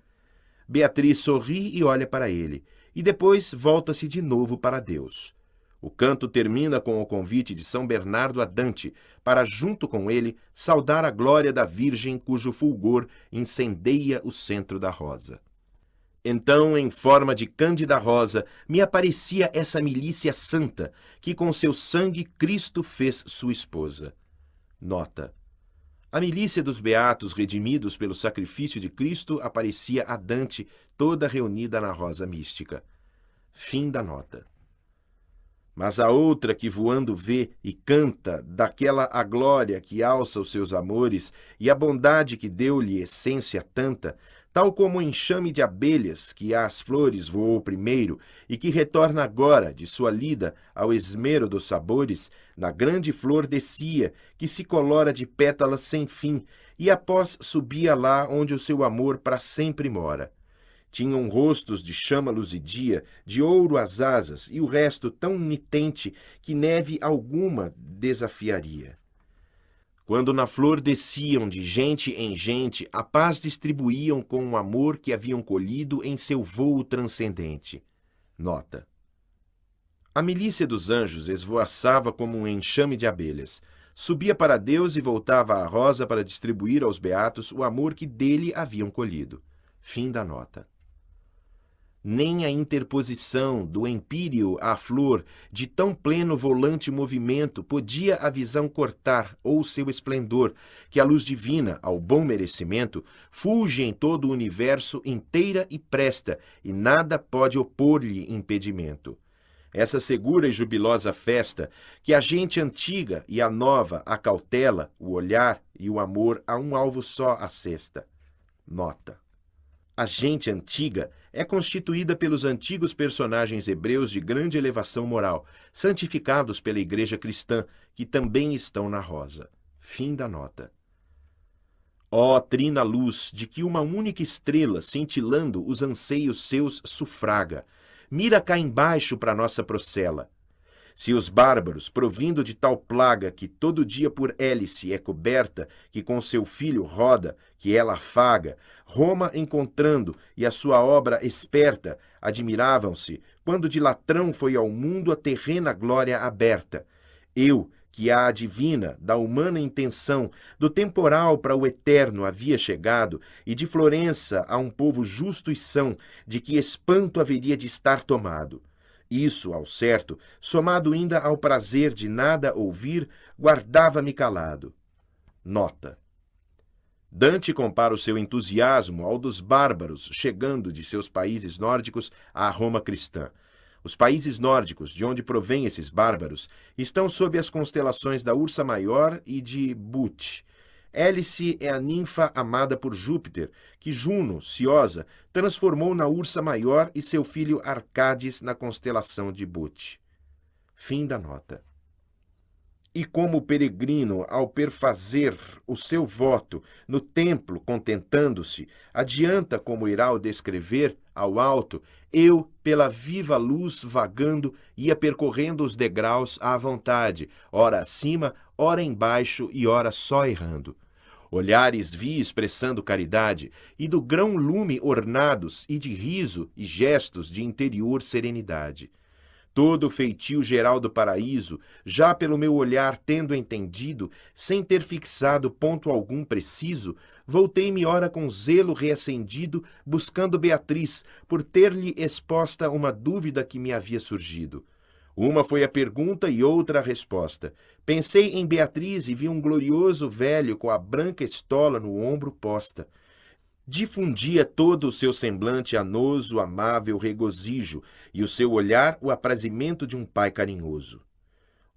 Beatriz sorri e olha para ele, e depois volta-se de novo para Deus. O canto termina com o convite de São Bernardo a Dante para, junto com ele, saudar a glória da Virgem cujo fulgor incendeia o centro da rosa. Então, em forma de cândida rosa, me aparecia essa milícia santa que com seu sangue Cristo fez sua esposa. Nota: a milícia dos beatos redimidos pelo sacrifício de Cristo aparecia a Dante toda reunida na rosa mística. Fim da nota. Mas a outra que voando vê e canta daquela a glória que alça os seus amores e a bondade que deu-lhe essência tanta, tal como o enxame de abelhas que às flores voou primeiro e que retorna agora de sua lida ao esmero dos sabores, na grande flor descia, que se colora de pétalas sem fim, e após subia lá onde o seu amor para sempre mora. Tinham rostos de chama luzidia, de ouro as asas, e o resto tão nitente que neve alguma desafiaria. Quando na flor desciam de gente em gente, a paz distribuíam com o amor que haviam colhido em seu vôo transcendente. Nota: a milícia dos anjos esvoaçava como um enxame de abelhas. Subia para Deus e voltava à rosa para distribuir aos beatos o amor que dele haviam colhido. Fim da nota. Nem a interposição do empíreo à flor de tão pleno volante movimento podia a visão cortar ou seu esplendor, que a luz divina, ao bom merecimento, fulge em todo o universo inteira e presta, e nada pode opor-lhe impedimento. Essa segura e jubilosa festa, que a gente antiga e a nova acautela, o olhar e o amor a um alvo só assesta. Nota: a gente antiga é constituída pelos antigos personagens hebreus de grande elevação moral, santificados pela Igreja cristã, que também estão na rosa. Fim da nota. Ó trina luz, de que uma única estrela, cintilando os anseios seus, sufraga, mira cá embaixo para nossa procela. Se os bárbaros, provindo de tal plaga que todo dia por hélice é coberta, que com seu filho roda, que ela afaga, Roma encontrando e a sua obra esperta, admiravam-se, quando de latrão foi ao mundo a terrena glória aberta. Eu, que a divina, da humana intenção, do temporal para o eterno havia chegado, e de Florença a um povo justo e são, de que espanto haveria de estar tomado. Isso, ao certo, somado ainda ao prazer de nada ouvir, guardava-me calado. Nota: Dante compara o seu entusiasmo ao dos bárbaros chegando de seus países nórdicos à Roma cristã. Os países nórdicos, de onde provêm esses bárbaros, estão sob as constelações da Ursa Maior e de Bute. Hélice é a ninfa amada por Júpiter, que Juno, ciosa, transformou na Ursa Maior e seu filho Arcades na constelação de Bute. Fim da nota. E como o peregrino, ao perfazer o seu voto no templo contentando-se, adianta como irá o descrever, ao alto, eu, pela viva luz vagando, ia percorrendo os degraus à vontade, ora acima, ora embaixo e ora só errando. Olhares vi expressando caridade, e do grão lume ornados, e de riso e gestos de interior serenidade. Todo o feitio geral do paraíso, já pelo meu olhar tendo entendido, sem ter fixado ponto algum preciso, voltei-me ora com zelo reacendido, buscando Beatriz, por ter-lhe exposta uma dúvida que me havia surgido. Uma foi a pergunta e outra a resposta. Pensei em Beatriz e vi um glorioso velho com a branca estola no ombro posta. Difundia todo o seu semblante anoso, amável regozijo, e o seu olhar o aprazimento de um pai carinhoso.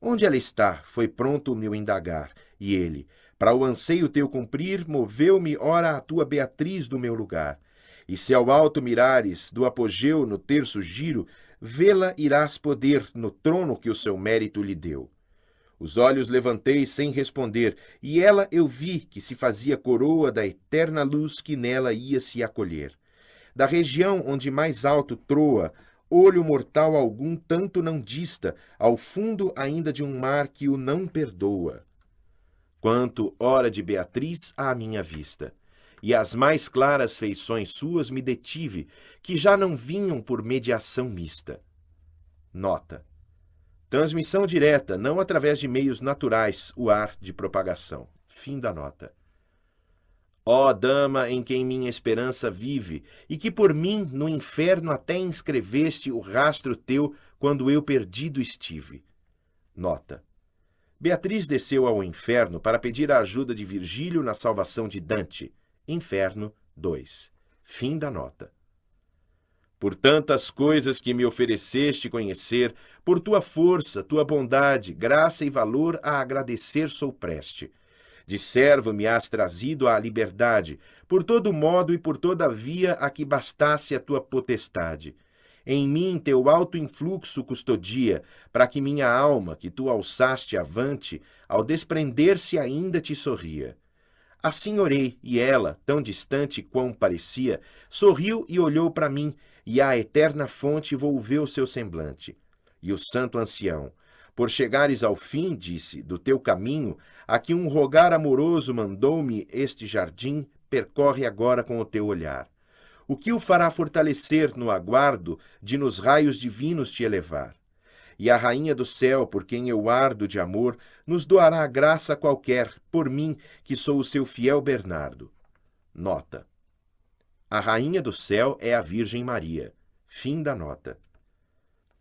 Onde ela está? Foi pronto o meu indagar, e ele, para o anseio teu cumprir, moveu-me ora a tua Beatriz do meu lugar. E se ao alto mirares, do apogeu no terço giro, vê-la irás poder no trono que o seu mérito lhe deu. Os olhos levantei sem responder, e ela eu vi que se fazia coroa da eterna luz que nela ia se acolher. Da região onde mais alto troa, olho mortal algum tanto não dista, ao fundo ainda de um mar que o não perdoa. Quanto, hora de Beatriz, à minha vista, e as mais claras feições suas me detive, que já não vinham por mediação mista. Nota. Transmissão direta, não através de meios naturais, o ar de propagação. Fim da nota. Ó dama em quem minha esperança vive, e que por mim no inferno até inscreveste o rastro teu quando eu perdido estive. Nota. Beatriz desceu ao inferno para pedir a ajuda de Virgílio na salvação de Dante. Inferno 2. Fim da nota. Por tantas coisas que me ofereceste conhecer, por tua força, tua bondade, graça e valor a agradecer sou preste. De servo me has trazido à liberdade, por todo modo e por toda via a que bastasse a tua potestade. Em mim teu alto influxo custodia, para que minha alma, que tu alçaste avante, ao desprender-se ainda te sorria. Assim orei, e ela, tão distante quão parecia, sorriu e olhou para mim, e à eterna fonte volveu seu semblante. E o santo ancião, por chegares ao fim, disse, do teu caminho, a que um rogar amoroso mandou-me este jardim, percorre agora com o teu olhar. O que o fará fortalecer no aguardo de nos raios divinos te elevar? E a rainha do céu, por quem eu ardo de amor, nos doará graça qualquer, por mim, que sou o seu fiel Bernardo. Nota. A rainha do céu é a Virgem Maria. Fim da nota.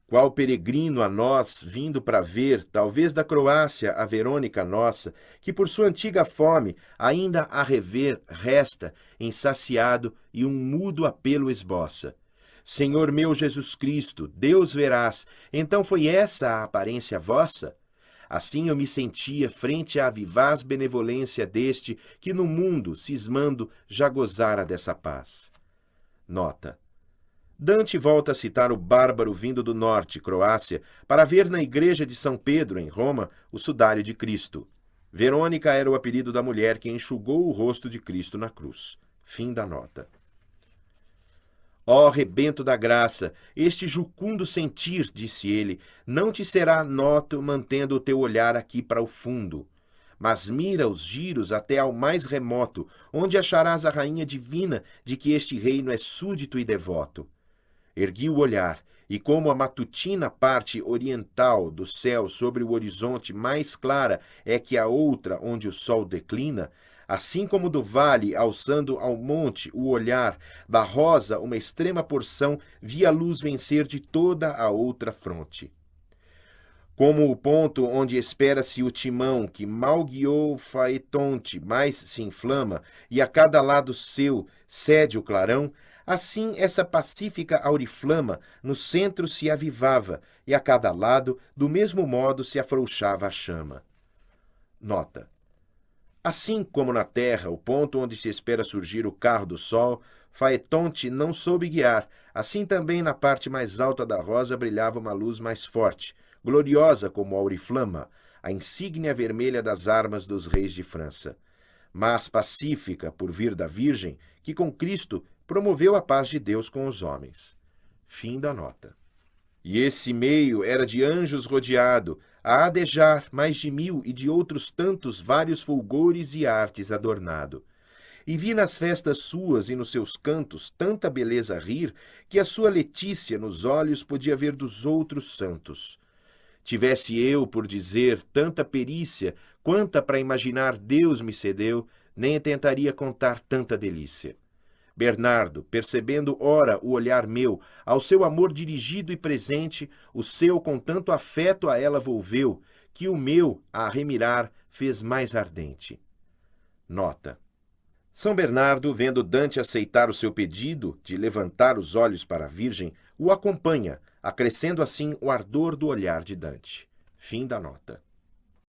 Qual peregrino a nós, vindo para ver, talvez da Croácia, a Verônica nossa, que por sua antiga fome, ainda a rever, resta, insaciado, e um mudo apelo esboça. Senhor meu Jesus Cristo, Deus verás, então foi essa a aparência vossa? Assim eu me sentia frente à vivaz benevolência deste que no mundo, cismando, já gozara dessa paz. Nota. Dante volta a citar o bárbaro vindo do norte, Croácia, para ver na igreja de São Pedro, em Roma, o sudário de Cristo. Verônica era o apelido da mulher que enxugou o rosto de Cristo na cruz. Fim da nota. Ó rebento da graça, este jucundo sentir, disse ele, não te será noto mantendo o teu olhar aqui para o fundo. Mas mira os giros até ao mais remoto, onde acharás a rainha divina de que este reino é súdito e devoto. Ergui o olhar, e como a matutina parte oriental do céu sobre o horizonte mais clara é que a outra onde o sol declina, assim como do vale, alçando ao monte o olhar, da rosa uma extrema porção, vi a luz vencer de toda a outra fronte. Como o ponto onde espera-se o timão, que mal guiou Faetonte, mais se inflama, e a cada lado seu cede o clarão, assim essa pacífica auriflama no centro se avivava, e a cada lado, do mesmo modo, se afrouxava a chama. Nota. Assim como na terra, o ponto onde se espera surgir o carro do sol, Faetonte não soube guiar, assim também na parte mais alta da rosa brilhava uma luz mais forte, gloriosa como a auriflama, a insígnia vermelha das armas dos reis de França, mas pacífica por vir da Virgem, que com Cristo promoveu a paz de Deus com os homens. Fim da nota. E esse meio era de anjos rodeado, a adejar mais de 1000 e de outros tantos vários fulgores e artes adornado. E vi nas festas suas e nos seus cantos tanta beleza rir, que a sua letícia nos olhos podia ver dos outros santos. Tivesse eu, por dizer, tanta perícia, quanta para imaginar Deus me cedeu, nem tentaria contar tanta delícia. Bernardo, percebendo ora o olhar meu, ao seu amor dirigido e presente, o seu com tanto afeto a ela volveu, que o meu, a remirar, fez mais ardente. Nota. São Bernardo, vendo Dante aceitar o seu pedido de levantar os olhos para a Virgem, o acompanha, acrescendo assim o ardor do olhar de Dante. Fim da nota.